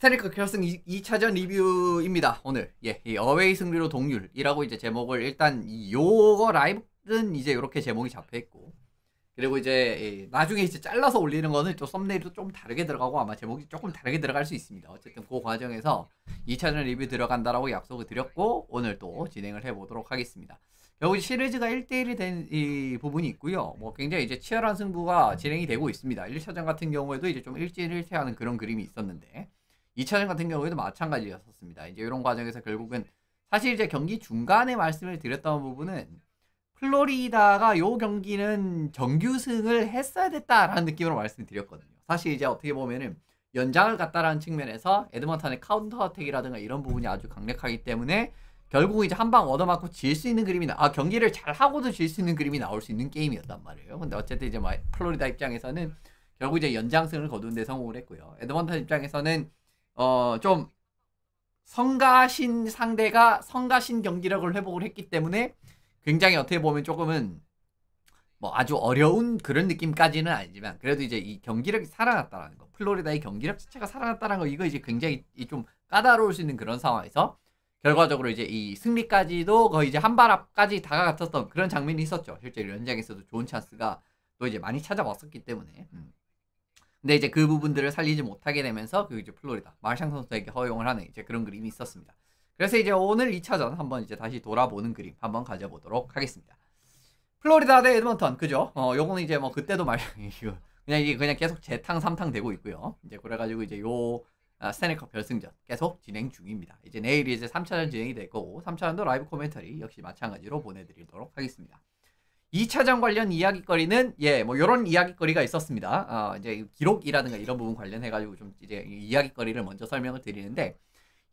스탠리컵 결승 2차전 리뷰입니다. 오늘 이 어웨이 승리로 동률이라고 이제 제목을 일단 요거 라이브는 이제 이렇게 제목이 잡혀 있고, 그리고 이제 나중에 이제 잘라서 올리는 거는 또 썸네일도 좀 다르게 들어가고 아마 제목이 조금 다르게 들어갈 수 있습니다. 어쨌든 그 과정에서 2차전 리뷰 들어간다라고 약속을 드렸고 오늘 또 진행을 해보도록 하겠습니다. 결국 시리즈가 1대1이 된 이 부분이 있고요. 뭐 굉장히 이제 치열한 승부가 진행이 되고 있습니다. 1차전 같은 경우에도 이제 좀 일진일퇴하는 그런 그림이 있었는데 2차전 같은 경우에도 마찬가지였었습니다. 이제 이런 과정에서 결국은 사실 이제 경기 중간에 말씀을 드렸던 부분은 플로리다가 요 경기는 정규승을 했어야 됐다라는 느낌으로 말씀드렸거든요. 사실 이제 어떻게 보면은 연장을 갔다라는 측면에서 에드먼턴의 카운터 어택이라든가 이런 부분이 아주 강력하기 때문에 결국 이제 한 방 얻어맞고 질 수 있는 그림이 경기를 잘 하고도 질 수 있는 그림이 나올 수 있는 게임이었단 말이에요. 근데 어쨌든 이제 플로리다 입장에서는 결국 이제 연장승을 거두는 데 성공을 했고요. 에드먼턴 입장에서는 좀 성가신 상대가 성가신 경기력을 회복을 했기 때문에 굉장히 어떻게 보면 조금은 뭐 아주 어려운 그런 느낌까지는 아니지만 그래도 이제 이 경기력이 살아났다라는 거, 플로리다의 경기력 자체가 살아났다는 거, 이거 이제 굉장히 좀 까다로울 수 있는 그런 상황에서 결과적으로 이제 이 승리까지도 거의 이제 한 발 앞까지 다가갔었던 그런 장면이 있었죠. 실제로 연장에서도 좋은 찬스가 또 이제 많이 찾아왔었기 때문에. 근데 이제 그 부분들을 살리지 못하게 되면서 그 이제 플로리다 마르샹 선수에게 허용을 하는 이제 그런 그림이 있었습니다. 그래서 이제 오늘 2차전 한번 이제 다시 돌아보는 그림 한번 가져보도록 하겠습니다. 플로리다 대 에드먼턴, 그죠? 요거는 이제 뭐 그때도 그냥 계속 재탕 3탕 되고 있고요. 이제 그래가지고 이제 스탠리컵 결승전 계속 진행 중입니다. 이제 내일이 이제 3차전 진행이 될 거고 3차전도 라이브 코멘터리 역시 마찬가지로 보내드리도록 하겠습니다. 2차전 관련 이야기거리는 뭐 요런 이야기거리가 있었습니다. 이제 기록이라든가 이런 부분 관련해가지고 좀 이제 이야기거리를 먼저 설명을 드리는데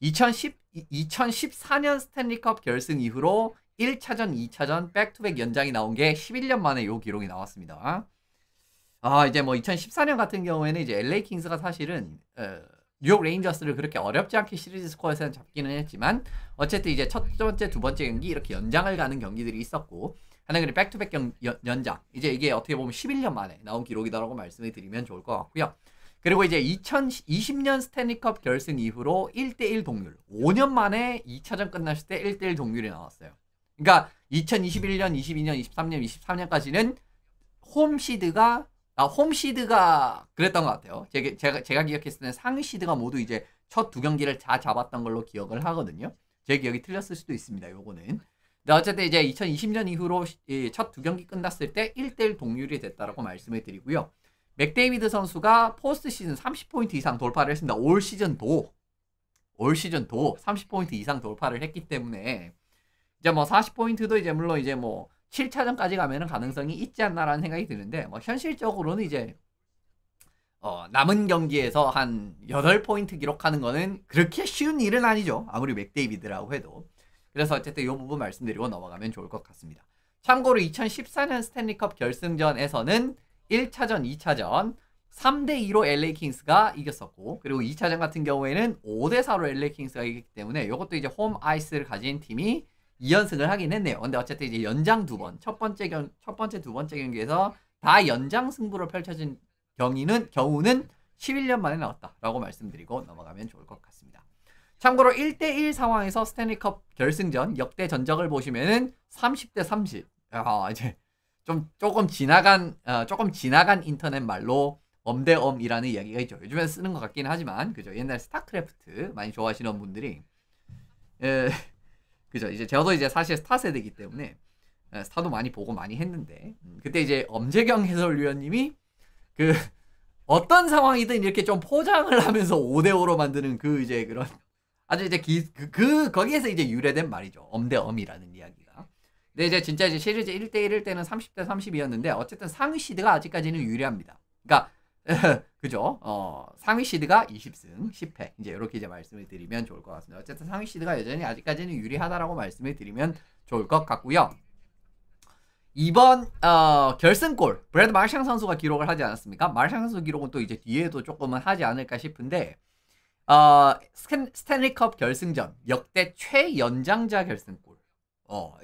2014년 스탠리컵 결승 이후로 1차전, 2차전 백투백 연장이 나온 게 11년 만에 요 기록이 나왔습니다. 이제 뭐 2014년 같은 경우에는 이제 LA 킹스가 사실은 뉴욕 레인저스를 그렇게 어렵지 않게 시리즈 스코어에서는 잡기는 했지만 어쨌든 이제 첫 번째, 두 번째 경기 이렇게 연장을 가는 경기들이 있었고 하는 그런 백투백 연장, 이제 이게 어떻게 보면 11년 만에 나온 기록이다라고 말씀을 드리면 좋을 것 같고요. 그리고 이제 2020년 스탠리컵 결승 이후로 1대1 동률, 5년 만에 2차전 끝났을 때 1대1 동률이 나왔어요. 그러니까 2021년, 22년, 23년, 24년까지는 홈시드가 그랬던 것 같아요. 제가 기억했을 때는 상위 시드가 모두 이제 첫 두 경기를 다 잡았던 걸로 기억을 하거든요. 제 기억이 틀렸을 수도 있습니다. 요거는. 근데 어쨌든 이제 2020년 이후로 첫 두 경기 끝났을 때 1대1 동률이 됐다라고 말씀을 드리고요. 맥데이비드 선수가 포스트 시즌 30포인트 이상 돌파를 했습니다. 올 시즌도 30포인트 이상 돌파를 했기 때문에 이제 뭐 40포인트도 이제 물론 이제 뭐 7차전까지 가면은 가능성이 있지 않나라는 생각이 드는데 뭐 현실적으로는 이제 남은 경기에서 한 8포인트 기록하는 거는 그렇게 쉬운 일은 아니죠. 아무리 맥데이비드라고 해도. 그래서 어쨌든 이 부분 말씀드리고 넘어가면 좋을 것 같습니다. 참고로 2014년 스탠리컵 결승전에서는 1차전, 2차전 3대2로 LA 킹스가 이겼었고, 그리고 2차전 같은 경우에는 5대4로 LA 킹스가 이겼기 때문에 이것도 이제 홈 아이스를 가진 팀이 2연승을 하긴 했네요. 근데 어쨌든 이제 연장 두 번, 첫 번째, 두 번째 경기에서 다 연장 승부로 펼쳐진 경우는 11년 만에 나왔다라고 말씀드리고 넘어가면 좋을 것 같습니다. 참고로 1대1 상황에서 스탠리컵 결승전 역대 전적을 보시면은 30대 30. 이제 조금 지나간 인터넷 말로 엄대엄이라는 이야기가 있죠. 요즘에 쓰는 것 같긴 하지만 그죠. 옛날 스타크래프트 많이 좋아하시는 분들이 그죠. 이제 저도 이제 사실 스타 세대이기 때문에 스타도 많이 보고 많이 했는데 그때 이제 엄재경 해설위원님이 그 어떤 상황이든 이렇게 좀 포장을 하면서 5대5로 만드는 그 이제 그런 아주 이제 거기에서 이제 유래된 말이죠. 엄대엄이라는 이야기가. 근데 이제 진짜 이제 시리즈 1대1일 때는 30대 30이었는데 어쨌든 상위 시드가 아직까지는 유리합니다. 그러니까 그죠? 상위 시드가 20승 10패 이제 이렇게 이제 말씀을 드리면 좋을 것 같습니다. 어쨌든 상위 시드가 여전히 아직까지는 유리하다라고 말씀을 드리면 좋을 것 같고요. 이번 결승골 브래드 마르샹 선수가 기록을 하지 않았습니까? 마르샹 선수 기록은 또 이제 뒤에도 조금은 하지 않을까 싶은데 스탠리컵 결승전 역대 최연장자 결승골.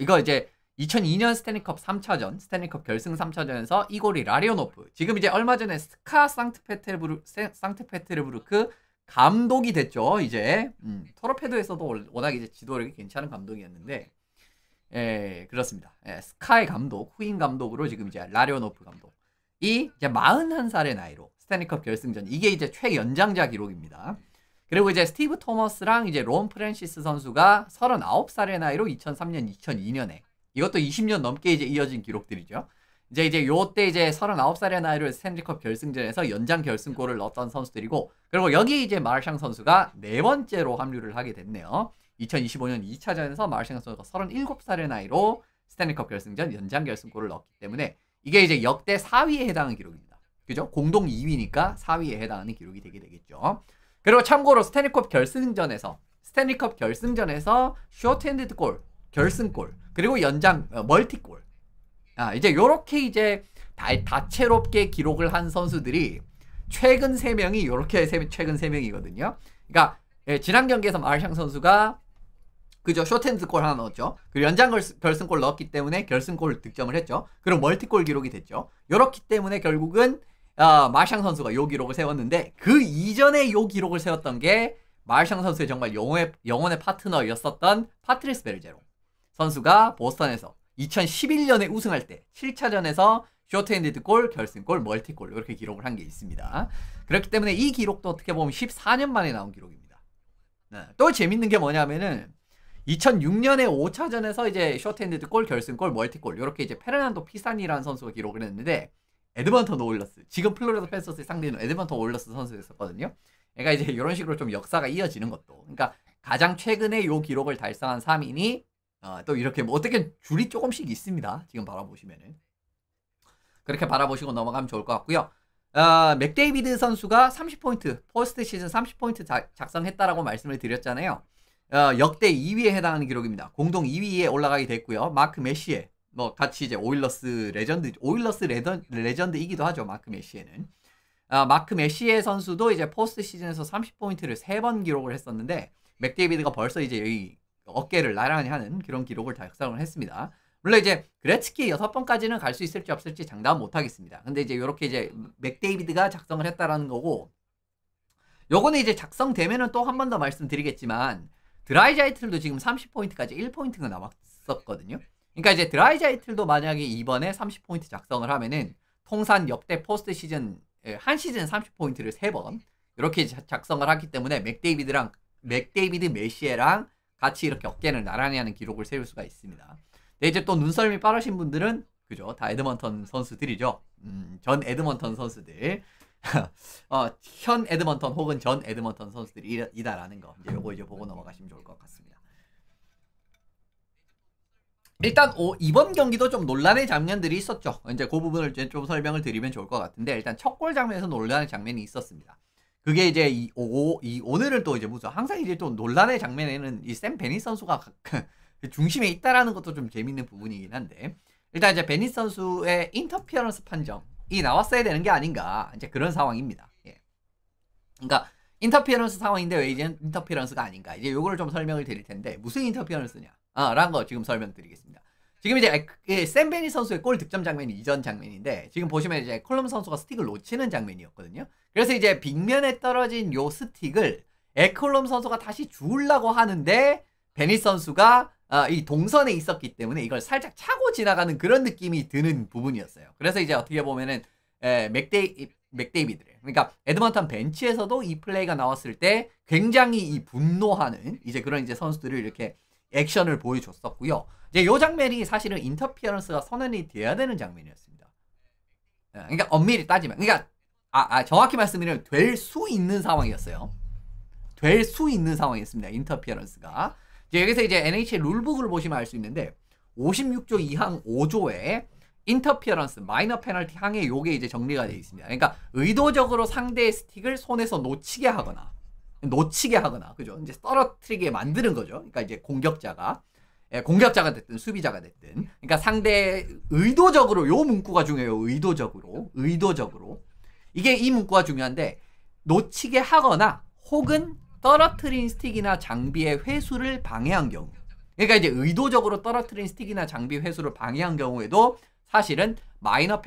이거 이제 2002년 스탠리컵 3차전, 스탠리컵 결승 3차전에서 이고리 라리오노프, 지금 이제 얼마 전에 스카 상트페테르부르크 감독이 됐죠. 이제 토르페도에서도 워낙 이제 지도력이 괜찮은 감독이었는데, 예, 그렇습니다. 예, 스카이 감독, 후임 감독으로 지금 이제 라리오노프 감독이 이제 41살의 나이로 스탠리컵 결승전, 이게 이제 최연장자 기록입니다. 그리고 이제 스티브 토머스랑 이제 론 프랜시스 선수가 39살의 나이로 2003년, 2002년에, 이것도 20년 넘게 이제 이어진 기록들이죠. 이제 요때 이제 39살의 나이로 스탠리컵 결승전에서 연장 결승골을 넣었던 선수들이고, 그리고 여기 이제 마르샹 선수가 네 번째로 합류를 하게 됐네요. 2025년 2차전에서 마르샹 선수가 37살의 나이로 스탠리컵 결승전 연장 결승골을 넣었기 때문에 이게 이제 역대 4위에 해당하는 기록입니다. 그죠? 공동 2위니까 4위에 해당하는 기록이 되게 되겠죠. 그리고 참고로 스탠리컵 결승전에서 쇼트핸디드 골, 결승골, 그리고 연장 멀티골, 이제 요렇게 이제 다채롭게 기록을 한 선수들이 최근 3명이 요렇게 최근 3명이거든요. 그러니까 지난 경기에서 마르샹 선수가 그죠, 쇼트핸드 골 하나 넣었죠. 그리고 연장 결승골 넣었기 때문에 결승골 득점을 했죠. 그리고 멀티골 기록이 됐죠. 요렇기 때문에 결국은 마르샹 선수가 요 기록을 세웠는데, 그 이전에 요 기록을 세웠던 게 마르샹 선수의 정말 영혼의 파트너였었던 파트리스 베르제로 선수가 보스턴에서 2011년에 우승할 때 7차전에서 쇼트핸디드 골, 결승골, 멀티골 이렇게 기록을 한 게 있습니다. 그렇기 때문에 이 기록도 어떻게 보면 14년 만에 나온 기록입니다. 또 재밌는 게 뭐냐면은 2006년에 5차전에서 이제 쇼트핸디드 골, 결승골, 멀티골 이렇게 이제 페르난도 피사니라는 선수가 기록을 했는데, 에드먼턴 오일러스, 지금 플로리다 팬서스의 상대는 에드먼턴 오일러스 선수였었거든요. 그러니까 이제 이런 식으로 좀 역사가 이어지는 것도, 그러니까 가장 최근에 요 기록을 달성한 3인이 또 이렇게 뭐 어떻게 줄이 조금씩 있습니다. 지금 바라보시면은 그렇게 바라보시고 넘어가면 좋을 것 같고요. 맥데이비드 선수가 30포인트, 포스트 시즌 30포인트 작성했다라고 말씀을 드렸잖아요. 역대 2위에 해당하는 기록입니다. 공동 2위에 올라가게 됐고요. 마크 메시에, 뭐 같이 이제 오일러스 레전드이기도 하죠. 마크 메시에는. 마크 메시에 선수도 이제 포스트 시즌에서 30포인트를 3번 기록을 했었는데, 맥데이비드가 벌써 이제 여기 어깨를 나란히 하는 그런 기록을 달성을 했습니다. 물론 이제 그레츠키 6번까지는 갈 수 있을지 없을지 장담 못 하겠습니다. 근데 이제 이렇게 이제 맥데이비드가 작성을 했다라는 거고, 요거는 이제 작성되면은 또 한 번 더 말씀드리겠지만, 드라이자이틀도 지금 30포인트까지 1포인트가 남았었거든요. 그러니까 이제 드라이자이틀도 만약에 이번에 30포인트 작성을 하면은 통산 역대 포스트 시즌, 한 시즌 30포인트를 3번 이렇게 작성을 하기 때문에 맥데이비드 메시에랑 같이 이렇게 어깨를 나란히 하는 기록을 세울 수가 있습니다. 근데 이제 또 눈썰미 빠르신 분들은 그죠, 다 에드먼턴 선수들이죠. 전 에드먼턴 선수들. 현 에드먼턴 혹은 전 에드먼턴 선수들이다라는 거, 이제 요거 이제 보고 넘어가시면 좋을 것 같습니다. 일단 이번 경기도 좀 논란의 장면들이 있었죠. 이제 그 부분을 좀 설명을 드리면 좋을 것 같은데, 일단 첫 골 장면에서 논란의 장면이 있었습니다. 그게 이제 오늘은 또 이제 무슨 항상 이제 또 논란의 장면에는 이 샘 베닛 선수가 중심에 있다라는 것도 좀 재밌는 부분이긴 한데, 일단 이제 베닛 선수의 인터피어런스 판정이 나왔어야 되는 게 아닌가, 이제 그런 상황입니다. 예. 그러니까 인터피어런스 상황인데 왜 이제 인터피어런스가 아닌가, 이제 요거를 좀 설명을 드릴 텐데, 무슨 인터피어런스냐 라는 거 지금 설명드리겠습니다. 지금 이제 샘 베닛 선수의 골 득점 장면이 이전 장면인데, 지금 보시면 이제 콜럼 선수가 스틱을 놓치는 장면이었거든요. 그래서 이제 빅면에 떨어진 요 스틱을 에콜롬 선수가 다시 주우려고 하는데, 베닛 선수가 이 동선에 있었기 때문에 이걸 살짝 차고 지나가는 그런 느낌이 드는 부분이었어요. 그래서 이제 어떻게 보면은 맥데이비드, 그러니까 에드먼턴 벤치에서도 이 플레이가 나왔을 때 굉장히 이 분노하는 이제 그런 이제 선수들을 이렇게 액션을 보여줬었고요. 이제 요 장면이 사실은 인터피어런스가 선언이 돼야 되는 장면이었습니다. 그러니까 엄밀히 따지면, 그러니까 정확히 말씀드리면 될 수 있는 상황이었어요. 될 수 있는 상황이었습니다. 인터피어런스가. 이제 여기서 이제 NHL 룰북을 보시면 알 수 있는데, 56조 2항 5조에 인터피어런스, 마이너 페널티 항에 요게 이제 정리가 되어 있습니다. 그러니까 의도적으로 상대의 스틱을 손에서 놓치게 하거나, 그죠? 이제 떨어뜨리게 만드는 거죠. 그러니까 이제 공격자가 됐든 수비자가 됐든, 그러니까 상대 의도적으로, 요 문구가 중요해요. 의도적으로. 이게 이 문구가 중요한데, 놓치게 하거나 혹은 떨어뜨린 스틱이나 장비의 회수를 방해한 경우, 그러니까 이제 의도적으로 떨어뜨린 스틱이나 장비 회수를 방해한 경우에도 사실은 마이너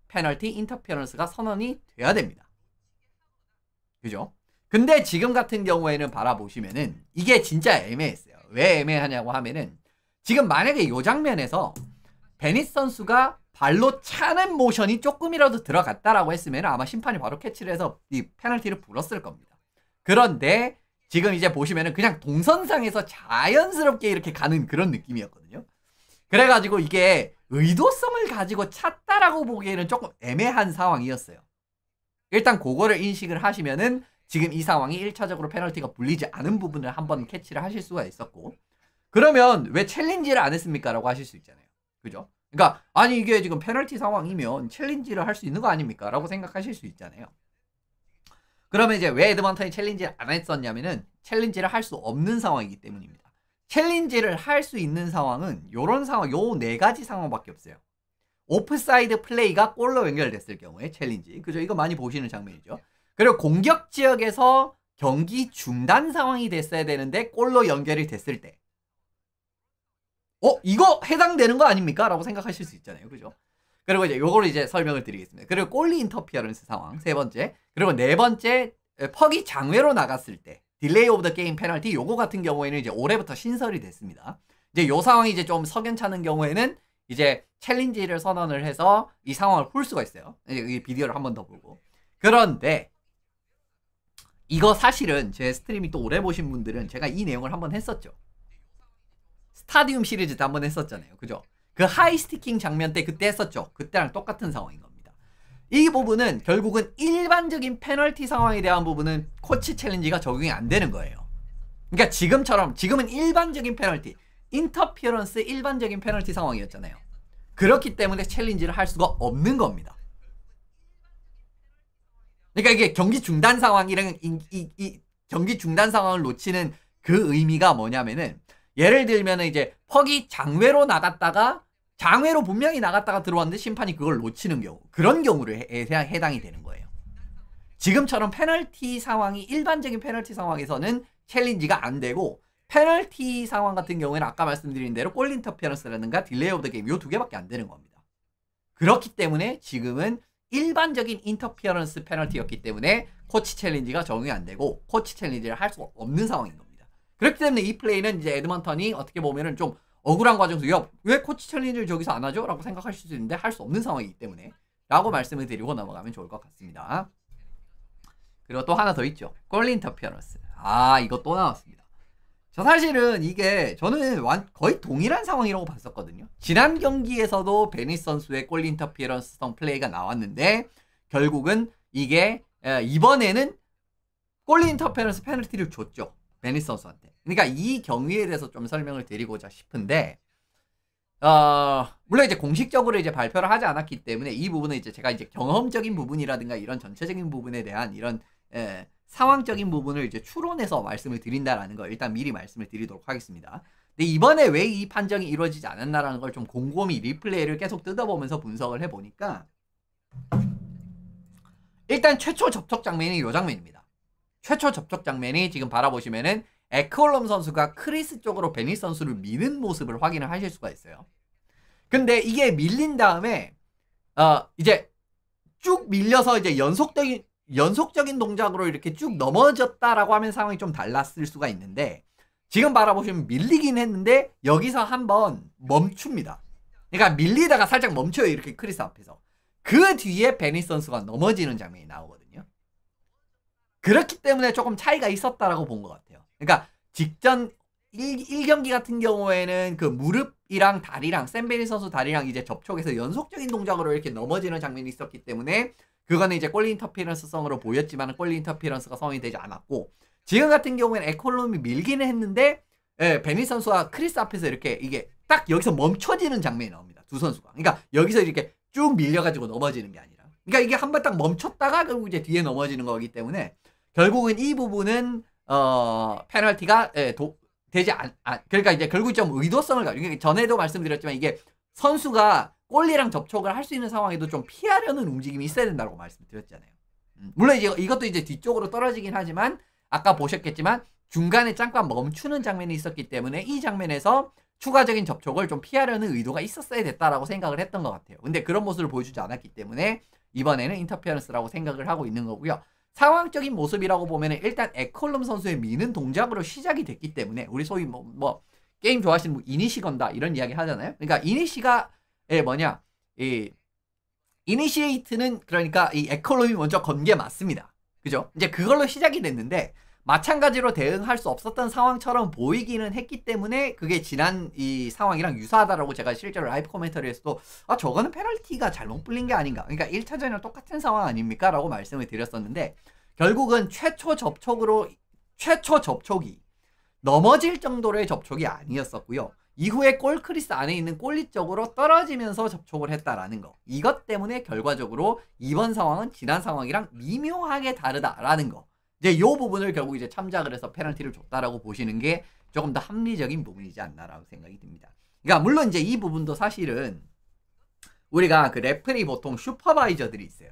페널티 인터피어런스가 선언이 돼야 됩니다. 그죠? 근데 지금 같은 경우에는 바라보시면은 이게 진짜 애매했어요. 왜 애매하냐고 하면은 지금 만약에 이 장면에서 베니스 선수가 발로 차는 모션이 조금이라도 들어갔다라고 했으면 아마 심판이 바로 캐치를 해서 이 페널티를 불었을 겁니다. 그런데 지금 이제 보시면은 그냥 동선상에서 자연스럽게 이렇게 가는 그런 느낌이었거든요. 그래가지고 이게 의도성을 가지고 찼다라고 보기에는 조금 애매한 상황이었어요. 일단 그거를 인식을 하시면은 지금 이 상황이 1차적으로 페널티가 불리지 않은 부분을 한번 캐치를 하실 수가 있었고, 그러면 왜 챌린지를 안 했습니까? 라고 하실 수 있잖아요. 그죠? 그러니까 아니 이게 지금 페널티 상황이면 챌린지를 할 수 있는 거 아닙니까? 라고 생각하실 수 있잖아요. 그러면 이제 왜 에드먼턴이 챌린지를 안 했었냐면은 챌린지를 할 수 없는 상황이기 때문입니다. 챌린지를 할 수 있는 상황은 요런 상황, 요 네 가지 상황밖에 없어요. 오프사이드 플레이가 골로 연결됐을 경우에 챌린지. 그죠? 이거 많이 보시는 장면이죠. 그리고 공격 지역에서 경기 중단 상황이 됐어야 되는데 골로 연결이 됐을 때. 이거 해당되는 거 아닙니까? 라고 생각하실 수 있잖아요. 그죠? 그리고 이제 요거를 이제 설명을 드리겠습니다. 그리고 골리 인터피어런스 상황, 세 번째. 그리고 네 번째, 퍽이 장외로 나갔을 때. 딜레이 오브 더 게임 페널티, 요거 같은 경우에는 이제 올해부터 신설이 됐습니다. 이제 요 상황이 이제 좀 석연찮은 경우에는 이제 챌린지를 선언을 해서 이 상황을 풀 수가 있어요. 이 비디오를 한 번 더 보고. 그런데 이거 사실은 제 스트리밍 또 오래 보신 분들은 제가 이 내용을 한번 했었죠. 스타디움 시리즈 때 한번 했었잖아요. 그죠? 그 하이 스티킹 장면 때 그때 했었죠. 그때랑 똑같은 상황인 겁니다. 이 부분은 결국은 일반적인 페널티 상황에 대한 부분은 코치 챌린지가 적용이 안 되는 거예요. 그러니까 지금은 일반적인 페널티, 인터피어런스 일반적인 페널티 상황이었잖아요. 그렇기 때문에 챌린지를 할 수가 없는 겁니다. 그러니까 이게 경기 중단 상황이랑 경기 중단 상황을 놓치는 그 의미가 뭐냐면은 예를 들면은 이제 퍽이 장외로 나갔다가 장외로 분명히 나갔다가 들어왔는데 심판이 그걸 놓치는 경우, 그런 경우를 해당이 되는 거예요. 지금처럼 페널티 상황이 일반적인 페널티 상황에서는 챌린지가 안 되고, 페널티 상황 같은 경우에는 아까 말씀드린 대로 골 인터피어런스라든가 딜레이 오브 더 게임 요 두 개밖에 안 되는 겁니다. 그렇기 때문에 지금은 일반적인 인터피어런스 페널티였기 때문에 코치 챌린지가 적용이 안 되고 코치 챌린지를 할 수 없는 상황인 겁니다. 그렇기 때문에 이 플레이는 이제 에드먼턴이 어떻게 보면은 좀 억울한 과정에서 야, 왜 코치 챌린지를 저기서 안 하죠? 라고 생각하실 수 있는데 할 수 없는 상황이기 때문에 라고 말씀을 드리고 넘어가면 좋을 것 같습니다. 그리고 또 하나 더 있죠. 골 인터피어런스. 이거 또 나왔습니다. 저 사실은 이게 저는 거의 동일한 상황이라고 봤었거든요. 지난 경기에서도 베니스 선수의 골 인터피어런스성 플레이가 나왔는데 결국은 이게 이번에는 골 인터피어런스 페널티를 줬죠. 베니스 선수한테. 그러니까 이 경위에 대해서 좀 설명을 드리고자 싶은데 물론 이제 공식적으로 이제 발표를 하지 않았기 때문에 이 부분은 이제 제가 이제 경험적인 부분이라든가 이런 전체적인 부분에 대한 이런 상황적인 부분을 이제 추론해서 말씀을 드린다라는 걸 일단 미리 말씀을 드리도록 하겠습니다. 근데 이번에 왜 이 판정이 이루어지지 않았나라는 걸 좀 곰곰이 리플레이를 계속 뜯어보면서 분석을 해보니까 일단 최초 접촉 장면이 이 장면입니다. 최초 접촉 장면이 지금 바라보시면은 에크홀럼 선수가 크리스 쪽으로 베니스 선수를 미는 모습을 확인을 하실 수가 있어요. 근데 이게 밀린 다음에 이제 쭉 밀려서 이제 연속적인 동작으로 이렇게 쭉 넘어졌다라고 하면 상황이 좀 달랐을 수가 있는데 지금 바라보시면 밀리긴 했는데 여기서 한번 멈춥니다. 그러니까 밀리다가 살짝 멈춰요. 이렇게 크리스 앞에서. 그 뒤에 베니스 선수가 넘어지는 장면이 나오거든요. 그렇기 때문에 조금 차이가 있었다라고 본 것 같아요. 그러니까 직전 1경기 같은 경우에는 그 무릎이랑 다리랑 샘베리 선수 다리랑 이제 접촉해서 연속적인 동작으로 이렇게 넘어지는 장면이 있었기 때문에 그거는 이제 골 인터피어런스성으로 보였지만 골 인터피어런스가 성이 되지 않았고 지금 같은 경우에는 에콜롬이 밀기는 했는데 베니스 선수가 크리스 앞에서 이렇게 이게 딱 여기서 멈춰지는 장면이 나옵니다. 두 선수가. 그러니까 여기서 이렇게 쭉 밀려가지고 넘어지는 게 아니라. 그러니까 이게 한 번 딱 멈췄다가 결국 이제 뒤에 넘어지는 거기 때문에 결국은 이 부분은 페널티가 되지 그러니까 이제 결국 좀 의도성을 가지고 전에도 말씀드렸지만 이게 선수가 골리랑 접촉을 할 수 있는 상황에도 좀 피하려는 움직임이 있어야 된다고 말씀드렸잖아요. 물론 이제 이것도 이제 뒤쪽으로 떨어지긴 하지만 아까 보셨겠지만 중간에 잠깐 멈추는 장면이 있었기 때문에 이 장면에서 추가적인 접촉을 좀 피하려는 의도가 있었어야 됐다라고 생각을 했던 것 같아요. 근데 그런 모습을 보여주지 않았기 때문에 이번에는 인터피어런스라고 생각을 하고 있는 거고요. 상황적인 모습이라고 보면은 일단 에컬럼 선수의 미는 동작으로 시작이 됐기 때문에 우리 소위 뭐 게임 좋아하시는 뭐 이니시 건다 이런 이야기 하잖아요. 그러니까 이니시가 뭐냐 이 이니시에이트는 그러니까 이 에컬럼이 먼저 건 게 맞습니다. 그죠? 이제 그걸로 시작이 됐는데 마찬가지로 대응할 수 없었던 상황처럼 보이기는 했기 때문에 그게 지난 이 상황이랑 유사하다라고 제가 실제로 라이브 코멘터리에서도 저거는 페널티가 잘못 불린 게 아닌가, 그러니까 1차전이랑 똑같은 상황 아닙니까? 라고 말씀을 드렸었는데 결국은 최초 접촉이 넘어질 정도로의 접촉이 아니었었고요. 이후에 골크리스 안에 있는 골리 쪽으로 떨어지면서 접촉을 했다라는 거, 이것 때문에 결과적으로 이번 상황은 지난 상황이랑 미묘하게 다르다라는 거, 이제 요 부분을 결국 이제 참작을 해서 페널티를 줬다라고 보시는 게 조금 더 합리적인 부분이지 않나라고 생각이 듭니다. 그러니까 물론 이제 이 부분도 사실은 우리가 그 레프리 보통 슈퍼바이저들이 있어요.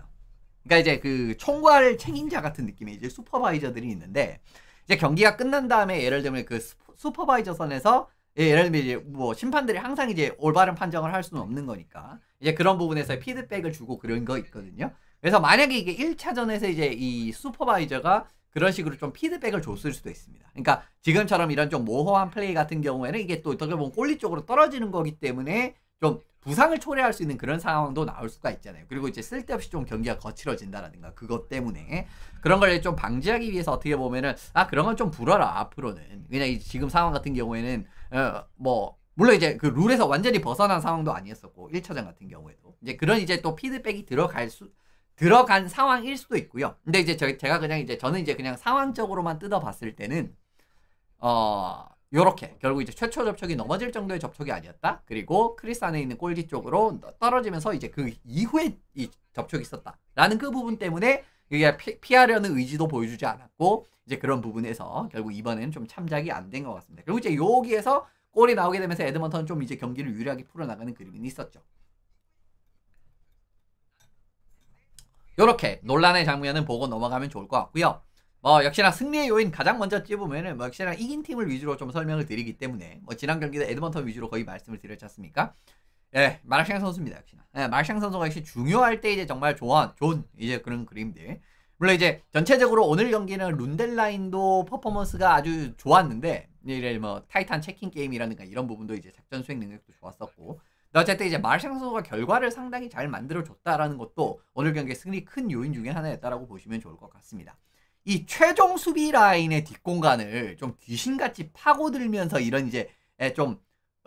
그러니까 이제 그 총괄 책임자 같은 느낌의 이제 슈퍼바이저들이 있는데, 이제 경기가 끝난 다음에 예를 들면 그 슈퍼바이저 선에서 예를 들면 이제 뭐 심판들이 항상 이제 올바른 판정을 할 수는 없는 거니까 이제 그런 부분에서 피드백을 주고 그런 거 있거든요. 그래서 만약에 이게 1차전에서 이제 이 슈퍼바이저가 그런 식으로 좀 피드백을 줬을 수도 있습니다. 그러니까 지금처럼 이런 좀 모호한 플레이 같은 경우에는 이게 또 어떻게 보면 골리 쪽으로 떨어지는 거기 때문에 좀 부상을 초래할 수 있는 그런 상황도 나올 수가 있잖아요. 그리고 이제 쓸데없이 좀 경기가 거칠어진다라든가 그것 때문에 그런 걸 좀 방지하기 위해서 어떻게 보면은 그런 건 좀 불어라 앞으로는. 그냥 지금 상황 같은 경우에는 뭐 물론 이제 그 룰에서 완전히 벗어난 상황도 아니었었고 1차전 같은 경우에도 이제 그런 이제 또 피드백이 들어간 상황일 수도 있고요. 근데 이제 제가 그냥 이제 저는 이제 그냥 상황적으로만 뜯어봤을 때는 요렇게 결국 이제 최초 접촉이 넘어질 정도의 접촉이 아니었다. 그리고 크리스 안에 있는 골지 쪽으로 떨어지면서 이제 그 이후에 이 접촉이 있었다라는 그 부분 때문에 이게 피하려는 의지도 보여주지 않았고 이제 그런 부분에서 결국 이번에는 좀 참작이 안 된 것 같습니다. 그리고 이제 여기에서 골이 나오게 되면서 에드먼턴은 좀 이제 경기를 유리하게 풀어나가는 그림이 있었죠. 요렇게 논란의 장면은 보고 넘어가면 좋을 것 같고요. 역시나 승리의 요인 가장 먼저 찝으면은 역시나 이긴 팀을 위주로 좀 설명을 드리기 때문에 지난 경기도 에드먼턴 위주로 거의 말씀을 드렸지 않습니까? 예, 마르샹 선수입니다. 역시나. 예, 마르샹 선수가 역시 중요할 때 이제 정말 좋은 이제 그런 그림들. 물론 이제 전체적으로 오늘 경기는 룬델라인도 퍼포먼스가 아주 좋았는데 이래 뭐 타이탄 체킹 게임이라든가 이런 부분도 이제 작전 수행 능력도 좋았었고. 어쨌든 이제 마르샹 선수가 결과를 상당히 잘 만들어줬다라는 것도 오늘 경기의 승리 큰 요인 중에 하나였다라고 보시면 좋을 것 같습니다. 이 최종 수비 라인의 뒷공간을 좀 귀신같이 파고들면서 이런 이제 좀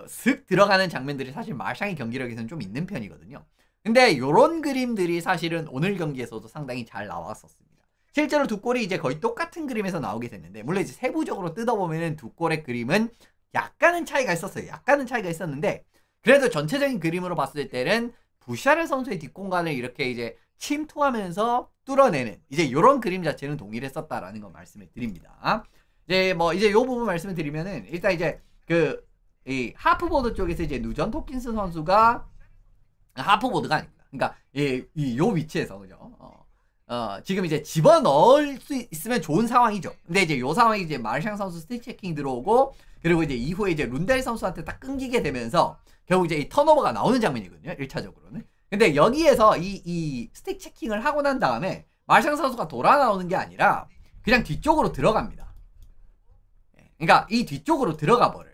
슥 들어가는 장면들이 사실 마르샹의 경기력에서는 좀 있는 편이거든요. 근데 요런 그림들이 사실은 오늘 경기에서도 상당히 잘 나왔었습니다. 실제로 두 골이 이제 거의 똑같은 그림에서 나오게 됐는데, 물론 이제 세부적으로 뜯어보면은 두 골의 그림은 약간은 차이가 있었어요. 약간은 차이가 있었는데 그래도 전체적인 그림으로 봤을 때는 부샤르 선수의 뒷공간을 이렇게 이제 침투하면서 뚫어내는 이제 이런 그림 자체는 동일했었다라는 거 말씀을 드립니다. 이제 이제 요 부분 말씀을 드리면은 일단 이제 이 하프보드 쪽에서 이제 누전 토킨스 선수가 하프보드가 아닙니다. 그러니까 요 위치에서 그죠? 지금 이제 집어넣을 수 있으면 좋은 상황이죠. 근데 이제 요 상황이 이제 마르샹 선수 스틱 체킹 들어오고 그리고 이제 이후에 이제 룬델 선수한테 딱 끊기게 되면서 결국 이제 이 턴오버가 나오는 장면이거든요. 1차적으로는. 근데 여기에서 이 스틱 체킹을 하고 난 다음에 마르샹 선수가 돌아 나오는 게 아니라 그냥 뒤쪽으로 들어갑니다. 그러니까 이 뒤쪽으로 들어가 버려요.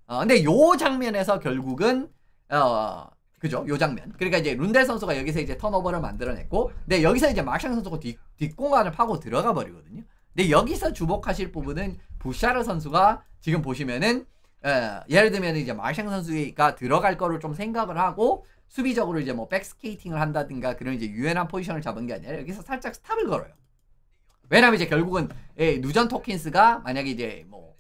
근데 요 장면에서 결국은 그죠? 요 장면. 그러니까 이제 룬델 선수가 여기서 이제 턴오버를 만들어냈고, 근데 여기서 이제 마르샹 선수가 뒷공간을 파고 들어가 버리거든요. 근데 여기서 주목하실 부분은 부샤르 선수가 지금 보시면은 예를 들면 이제 마르샹 선수가 들어갈 거를 좀 생각을 하고 수비적으로 이제 뭐 백스케이팅을 한다든가 그런 이제 유연한 포지션을 잡은 게 아니라 여기서 살짝 스탑을 걸어요. 왜냐면 이제 결국은 누전 토킨스가 만약에 이제 뭐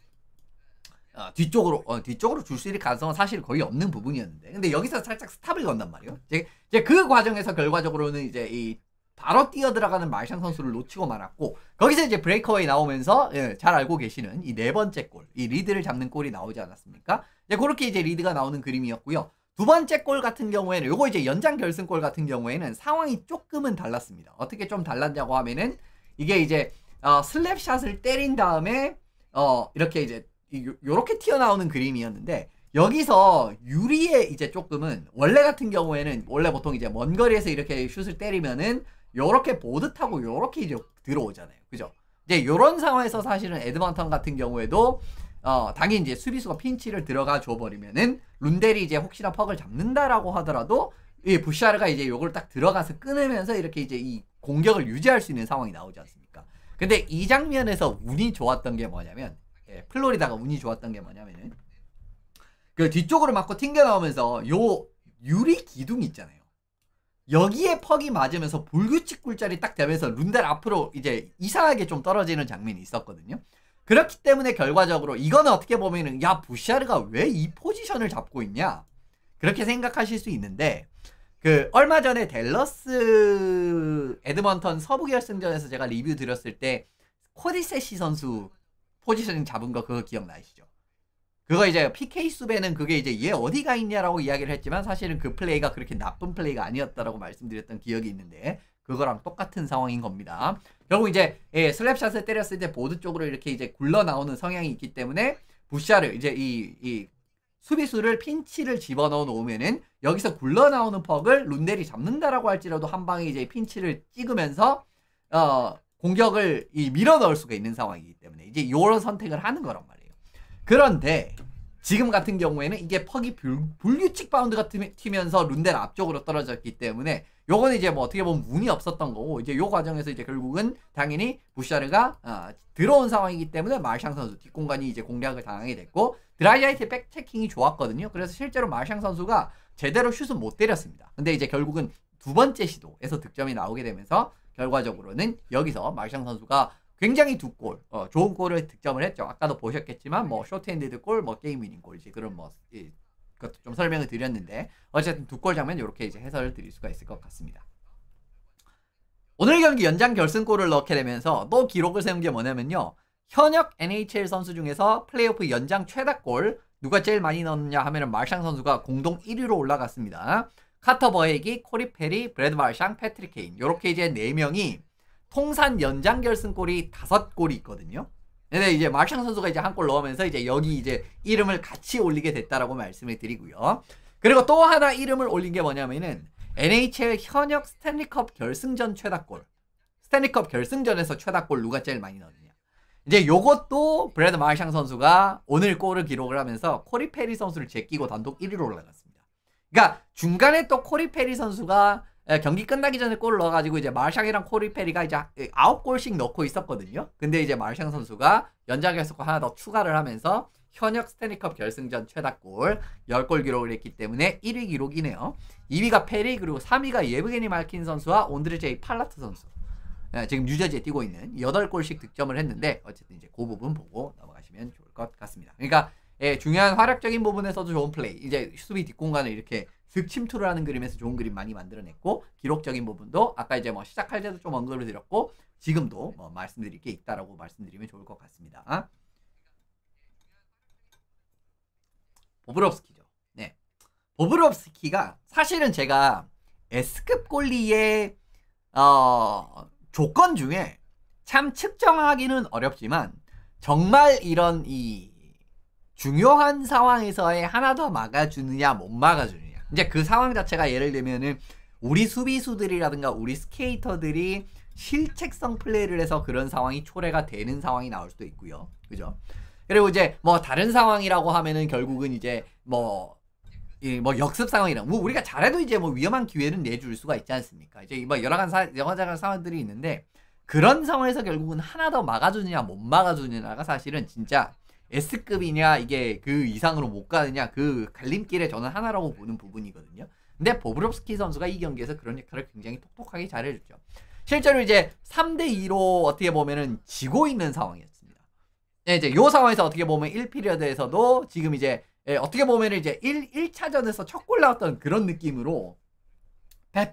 뒤쪽으로 줄 수 있을 가능성은 사실 거의 없는 부분이었는데, 근데 여기서 살짝 스탑을 건단 말이에요. 이제 그 과정에서 결과적으로는 이제 바로 뛰어 들어가는 마르샹 선수를 놓치고 말았고, 거기서 이제 브레이크어웨이 나오면서 잘 알고 계시는 이 네 번째 골, 이 리드를 잡는 골이 나오지 않았습니까? 이제 그렇게 이제 리드가 나오는 그림이었고요. 두 번째 골 같은 경우에는 요거 이제 연장 결승골 같은 경우에는 상황이 조금은 달랐습니다. 어떻게 좀 달랐냐고 하면은 이게 이제 슬랩샷을 때린 다음에 이렇게 이제 요렇게 튀어나오는 그림이었는데, 여기서 유리에 이제 조금은 원래 같은 경우에는 원래 보통 이제 먼 거리에서 이렇게 슛을 때리면은 요렇게 보드 타고 요렇게 이제 들어오잖아요. 그죠? 이제 요런 상황에서 사실은 에드먼턴 같은 경우에도 당연히 이제 수비수가 핀치를 들어가 줘버리면은 룬델이 이제 혹시나 퍽을 잡는다라고 하더라도 이 부샤르가 이제 요걸 딱 들어가서 끊으면서 이렇게 이제 이 공격을 유지할 수 있는 상황이 나오지 않습니까? 근데 이 장면에서 운이 좋았던 게 뭐냐면, 플로리다가 운이 좋았던 게 뭐냐면은 그 뒤쪽으로 맞고 튕겨 나오면서 요 유리 기둥 있잖아요. 여기에 퍽이 맞으면서 불규칙 굴절이 딱 되면서 룬델 앞으로 이제 이상하게 좀 떨어지는 장면이 있었거든요. 그렇기 때문에 결과적으로 이거는 어떻게 보면은 야 부샤르가 왜 이 포지션을 잡고 있냐 그렇게 생각하실 수 있는데, 그 얼마 전에 댈러스 에드먼턴 서부 결승전에서 제가 리뷰 드렸을 때 코디세시 선수 포지셔닝 잡은 거 그거 기억나시죠? 그거 이제 PK 수배는 그게 이제 얘 어디가 있냐라고 이야기를 했지만 사실은 그 플레이가 그렇게 나쁜 플레이가 아니었다라고 말씀드렸던 기억이 있는데 그거랑 똑같은 상황인 겁니다. 결국 이제 슬랩샷을 때렸을 때 보드 쪽으로 이렇게 이제 굴러 나오는 성향이 있기 때문에 부샤르 이제 이 수비수를 핀치를 집어넣어 놓으면은 여기서 굴러 나오는 퍽을 룬델이 잡는다라고 할지라도 한 방에 이제 핀치를 찍으면서 공격을 밀어 넣을 수가 있는 상황이기 때문에 이제 요런 선택을 하는 거란 말이에요. 그런데 지금 같은 경우에는 이게 퍽이 불규칙 바운드가 튀면서 룬델 앞쪽으로 떨어졌기 때문에 요거는 이제 뭐 어떻게 보면 운이 없었던 거고, 이제 요 과정에서 이제 결국은 당연히 부샤르가 들어온 상황이기 때문에 마샹 선수 뒷공간이 이제 공략을 당하게 됐고, 드라이아이트 백체킹이 좋았거든요. 그래서 실제로 마샹 선수가 제대로 슛은 못 때렸습니다. 근데 이제 결국은 두 번째 시도에서 득점이 나오게 되면서 결과적으로는 여기서 마샹 선수가 굉장히 두 골, 좋은 골을 득점을 했죠. 아까도 보셨겠지만 뭐 쇼트핸디드 골, 뭐 게임 위닝 골, 이제 그런 뭐 그것도 좀 설명을 드렸는데 어쨌든 두 골 장면 이렇게 이제 해설을 드릴 수가 있을 것 같습니다. 오늘 경기 연장 결승골을 넣게 되면서 또 기록을 세운 게 뭐냐면요. 현역 NHL 선수 중에서 플레이오프 연장 최다골 누가 제일 많이 넣었냐 하면은 마샹 선수가 공동 1위로 올라갔습니다. 카터 버헤기, 코리 페리, 브래드 마샹, 패트릭 케인 요렇게 이제 4명이 통산 연장 결승골이 5골이 있거든요. 근데 이제 마샹 선수가 이제 한 골 넣으면서 이제 여기 이제 이름을 같이 올리게 됐다라고 말씀을 드리고요. 그리고 또 하나 이름을 올린 게 뭐냐면은 NHL 현역 스탠리컵 결승전 최다골. 스탠리컵 결승전에서 최다골 누가 제일 많이 넣었냐. 이제 요것도 브래드 마샹 선수가 오늘 골을 기록을 하면서 코리 페리 선수를 제끼고 단독 1위로 올라갔습니다. 그러니까 중간에 또 코리 페리 선수가 경기 끝나기 전에 골을 넣어가지고 이제 마샹이랑 코리 페리가 이제 9골씩 넣고 있었거든요. 근데 이제 마샹 선수가 연장 결승골 하나 더 추가를 하면서 현역 스탠리컵 결승전 최다골 10골 기록을 했기 때문에 1위 기록이네요. 2위가 페리, 그리고 3위가 예브게니 말킨 선수와 온드레제이 팔라트 선수. 지금 뉴저지에 뛰고 있는 8골씩 득점을 했는데 어쨌든 이제 그 부분 보고 넘어가시면 좋을 것 같습니다. 그러니까 중요한 활약적인 부분에서도 좋은 플레이, 이제 수비 뒷공간을 이렇게 슥 침투를 하는 그림에서 좋은 그림 많이 만들어냈고, 기록적인 부분도 아까 이제 뭐 시작할 때도 좀 언급을 드렸고 지금도 뭐 말씀드릴 게 있다라고 말씀드리면 좋을 것 같습니다. 보브롭스키죠. 네, 보브롭스키가 사실은 제가 S급 골리의 조건 중에 참 측정하기는 어렵지만 정말 이런 이 중요한 상황에서의 하나 더 막아주느냐 못 막아주느냐, 이제 그 상황 자체가 예를 들면은 우리 수비수들이라든가 우리 스케이터들이 실책성 플레이를 해서 그런 상황이 초래가 되는 상황이 나올 수도 있고요. 그죠? 그리고 이제 뭐 다른 상황이라고 하면은 결국은 이제 뭐 역습 상황이랑 뭐 우리가 잘해도 이제 뭐 위험한 기회는 내줄 수가 있지 않습니까? 이제 뭐 여러 가지 상황들이 있는데 그런 상황에서 결국은 하나 더 막아주느냐 못 막아주느냐가 사실은 진짜 S급이냐 이게 그 이상으로 못 가느냐 그 갈림길에 저는 하나라고 보는 부분이거든요. 근데 보브롭스키 선수가 이 경기에서 그런 역할을 굉장히 똑똑하게 잘해줬죠. 실제로 이제 3대2로 어떻게 보면은 지고 있는 상황이었습니다. 이제 요 상황에서 어떻게 보면 1피리어드에서도 지금 이제 어떻게 보면 이제 1차전에서 첫 골 나왔던 그런 느낌으로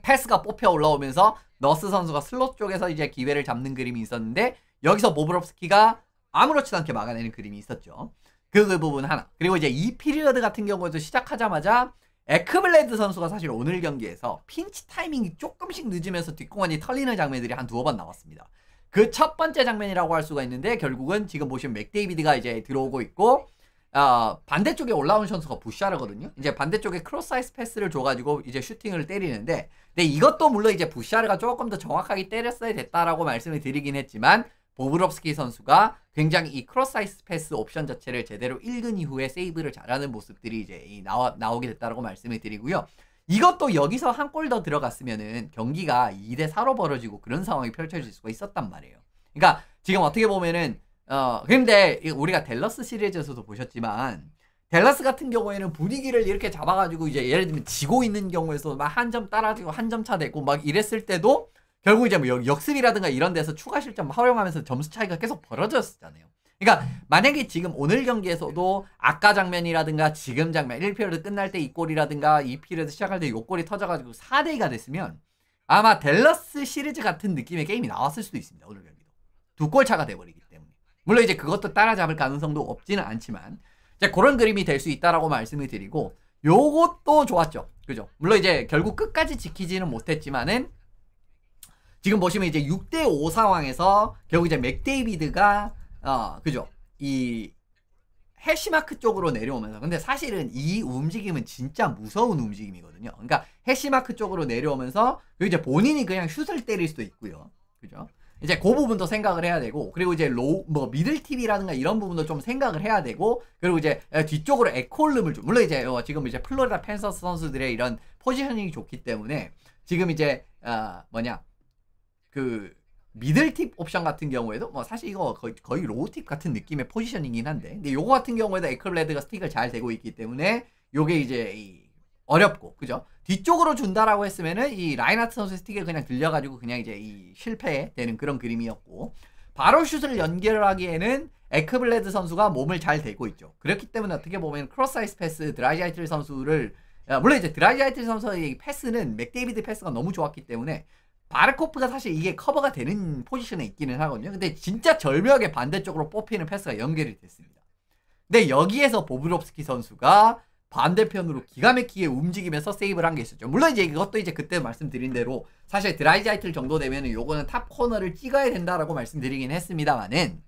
패스가 뽑혀 올라오면서 너스 선수가 슬롯 쪽에서 이제 기회를 잡는 그림이 있었는데 여기서 보브롭스키가 아무렇지도 않게 막아내는 그림이 있었죠. 그 부분 하나. 그리고 이제 2피리어드 같은 경우에도 시작하자마자 에크블레드 선수가 사실 오늘 경기에서 핀치 타이밍이 조금씩 늦으면서 뒷공간이 털리는 장면들이 한 2번 나왔습니다. 그 첫 번째 장면이라고 할 수가 있는데 결국은 지금 보시면 맥데이비드가 이제 들어오고 있고 반대쪽에 올라온 선수가 부샤르거든요. 이제 반대쪽에 크로스아이스 패스를 줘가지고 이제 슈팅을 때리는데, 근데 이것도 물론 이제 부샤르가 조금 더 정확하게 때렸어야 됐다라고 말씀을 드리긴 했지만, 보브롭스키 선수가 굉장히 이 크로스아이스 패스 옵션 자체를 제대로 읽은 이후에 세이브를 잘하는 모습들이 이제 나오게 됐다라고 말씀을 드리고요. 이것도 여기서 한 골 더 들어갔으면은 경기가 2대4로 벌어지고 그런 상황이 펼쳐질 수가 있었단 말이에요. 그러니까 지금 어떻게 보면은 근데 우리가 댈러스 시리즈에서도 보셨지만, 댈러스 같은 경우에는 분위기를 이렇게 잡아가지고 이제 예를 들면 지고 있는 경우에서 막 한 점 따라지고 한 점 차 되고 막 이랬을 때도 결국 이제 뭐 역습이라든가 이런 데서 추가 실점 활용하면서 점수 차이가 계속 벌어졌잖아요. 그러니까 만약에 지금 오늘 경기에서도 아까 장면이라든가 지금 장면 1피리어드 끝날 때 이 골이라든가 2피리어드 시작할 때 이 골이 터져가지고 4대2가 됐으면 아마 댈러스 시리즈 같은 느낌의 게임이 나왔을 수도 있습니다. 오늘 경기도. 2골 차가 돼버리기 때문에. 물론 이제 그것도 따라잡을 가능성도 없지는 않지만 이제 그런 그림이 될 수 있다라고 말씀을 드리고, 요것도 좋았죠. 그죠? 물론 이제 결국 끝까지 지키지는 못했지만은 지금 보시면 이제 6대5 상황에서 결국 이제 맥데이비드가 그죠? 이 해시마크 쪽으로 내려오면서, 근데 사실은 이 움직임은 진짜 무서운 움직임이거든요. 그러니까 해시마크 쪽으로 내려오면서 이제 본인이 그냥 슛을 때릴 수도 있고요. 그죠? 이제 그 부분도 생각을 해야 되고, 그리고 이제 미들 팁이라든가 이런 부분도 좀 생각을 해야 되고, 그리고 이제 뒤쪽으로 에콜름을 좀, 물론 이제 지금 이제 플로리다 팬서스 선수들의 이런 포지셔닝이 좋기 때문에 지금 이제 그 미들팁 옵션 같은 경우에도 뭐 사실 이거 거의 로우팁 같은 느낌의 포지셔닝이긴 한데, 근데 요거 같은 경우에도 에클레드가 스틱을 잘 대고 있기 때문에 요게 이제 어렵고, 그죠? 뒤쪽으로 준다라고 했으면은 이 라인하트 선수 스틱을 그냥 들려가지고 그냥 이제 이 실패되는 그런 그림이었고, 바로 슛을 연결하기에는 에크블레드 선수가 몸을 잘 대고 있죠. 그렇기 때문에 어떻게 보면 크로스아이스 패스 드라이자이틀 선수를, 물론 이제 드라이자이틀 선수의 패스는 맥데이비드 패스가 너무 좋았기 때문에 바르코프가 사실 이게 커버가 되는 포지션에 있기는 하거든요. 근데 진짜 절묘하게 반대쪽으로 뽑히는 패스가 연결이 됐습니다. 근데 여기에서 보브롭스키 선수가 반대편으로 기가 막히게 움직이면서 세이브를 한 게 있었죠. 물론 이제 이것도 이제 그때 말씀드린 대로 사실 드라이자이틀 정도 되면은 요거는 탑 코너를 찍어야 된다라고 말씀드리긴 했습니다만은,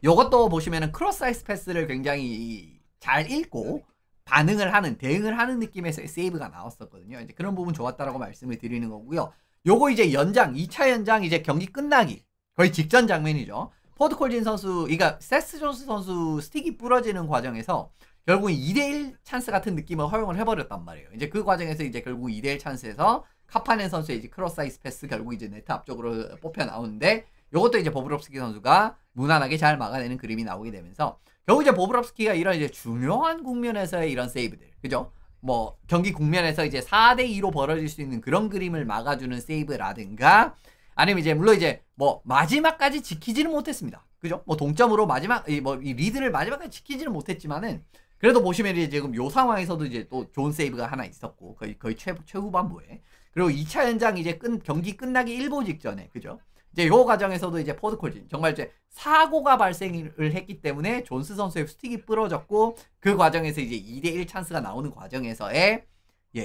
요것도 보시면은 크로스아이스 패스를 굉장히 잘 읽고 반응을 하는, 대응을 하는 느낌에서 세이브가 나왔었거든요. 이제 그런 부분 좋았다라고 말씀을 드리는 거고요. 요거 이제 연장, 2차 연장 이제 경기 끝나기 거의 직전 장면이죠. 포드 콜진 선수, 그러니까 세스 존스 선수 스틱이 부러지는 과정에서 결국 2대1 찬스 같은 느낌을 허용을 해버렸단 말이에요. 이제 그 과정에서 이제 결국 2대1 찬스에서 카파넨 선수의 이제 크로스아이스 패스 결국 이제 네트 앞쪽으로 뽑혀 나오는데, 요것도 이제 보브롭스키 선수가 무난하게 잘 막아내는 그림이 나오게 되면서 결국 이제 보브롭스키가 이런 이제 중요한 국면에서의 이런 세이브들, 그죠? 뭐 경기 국면에서 이제 4대2로 벌어질 수 있는 그런 그림을 막아주는 세이브라든가, 아니면 이제 물론 이제 뭐 마지막까지 지키지는 못했습니다. 그죠? 뭐 동점으로 마지막 이 리드를 마지막까지 지키지는 못했지만은, 그래도 보시면 이제 지금 요 상황에서도 이제 또 좋은 세이브가 하나 있었고, 거의 최후반부에. 그리고 2차 연장 이제 경기 끝나기 일보 직전에, 그죠? 이제 요 과정에서도 이제 포드 콜진 정말 이제 사고가 발생을 했기 때문에 존스 선수의 스틱이 부러졌고, 그 과정에서 이제 2대1 찬스가 나오는 과정에서의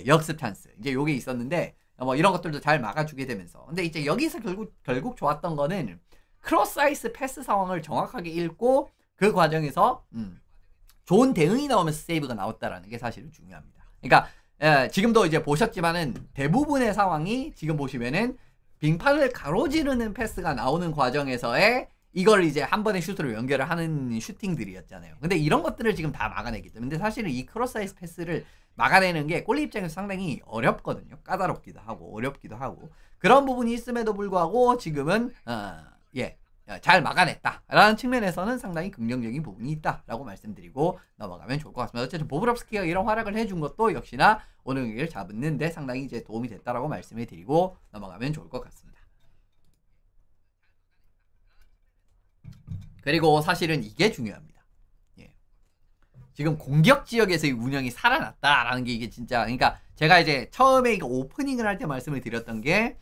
역습 찬스, 이제 요게 있었는데 뭐 이런 것들도 잘 막아주게 되면서, 근데 이제 여기서 결국 좋았던 거는 크로스아이스 패스 상황을 정확하게 읽고 그 과정에서 좋은 대응이 나오면서 세이브가 나왔다라는 게 사실은 중요합니다. 그러니까 지금도 이제 보셨지만은 대부분의 상황이 지금 보시면은 빙판을 가로지르는 패스가 나오는 과정에서의 이걸 이제 한 번에 슛으로 연결을 하는 슈팅들이었잖아요. 근데 이런 것들을 지금 다 막아내기 때문에, 근데 사실은 이 크로스아이스 패스를 막아내는 게 골리 입장에서 상당히 어렵거든요. 까다롭기도 하고 어렵기도 하고, 그런 부분이 있음에도 불구하고 지금은 잘 막아냈다라는 측면에서는 상당히 긍정적인 부분이 있다라고 말씀드리고 넘어가면 좋을 것 같습니다. 어쨌든 보브롭스키가 이런 활약을 해준 것도 역시나 오늘 경기를 잡는데 상당히 이제 도움이 됐다라고 말씀을 드리고 넘어가면 좋을 것 같습니다. 그리고 사실은 이게 중요합니다. 지금 공격 지역에서의 운영이 살아났다라는 게 이게 진짜, 그러니까 제가 이제 처음에 이거 오프닝을 할 때 말씀을 드렸던 게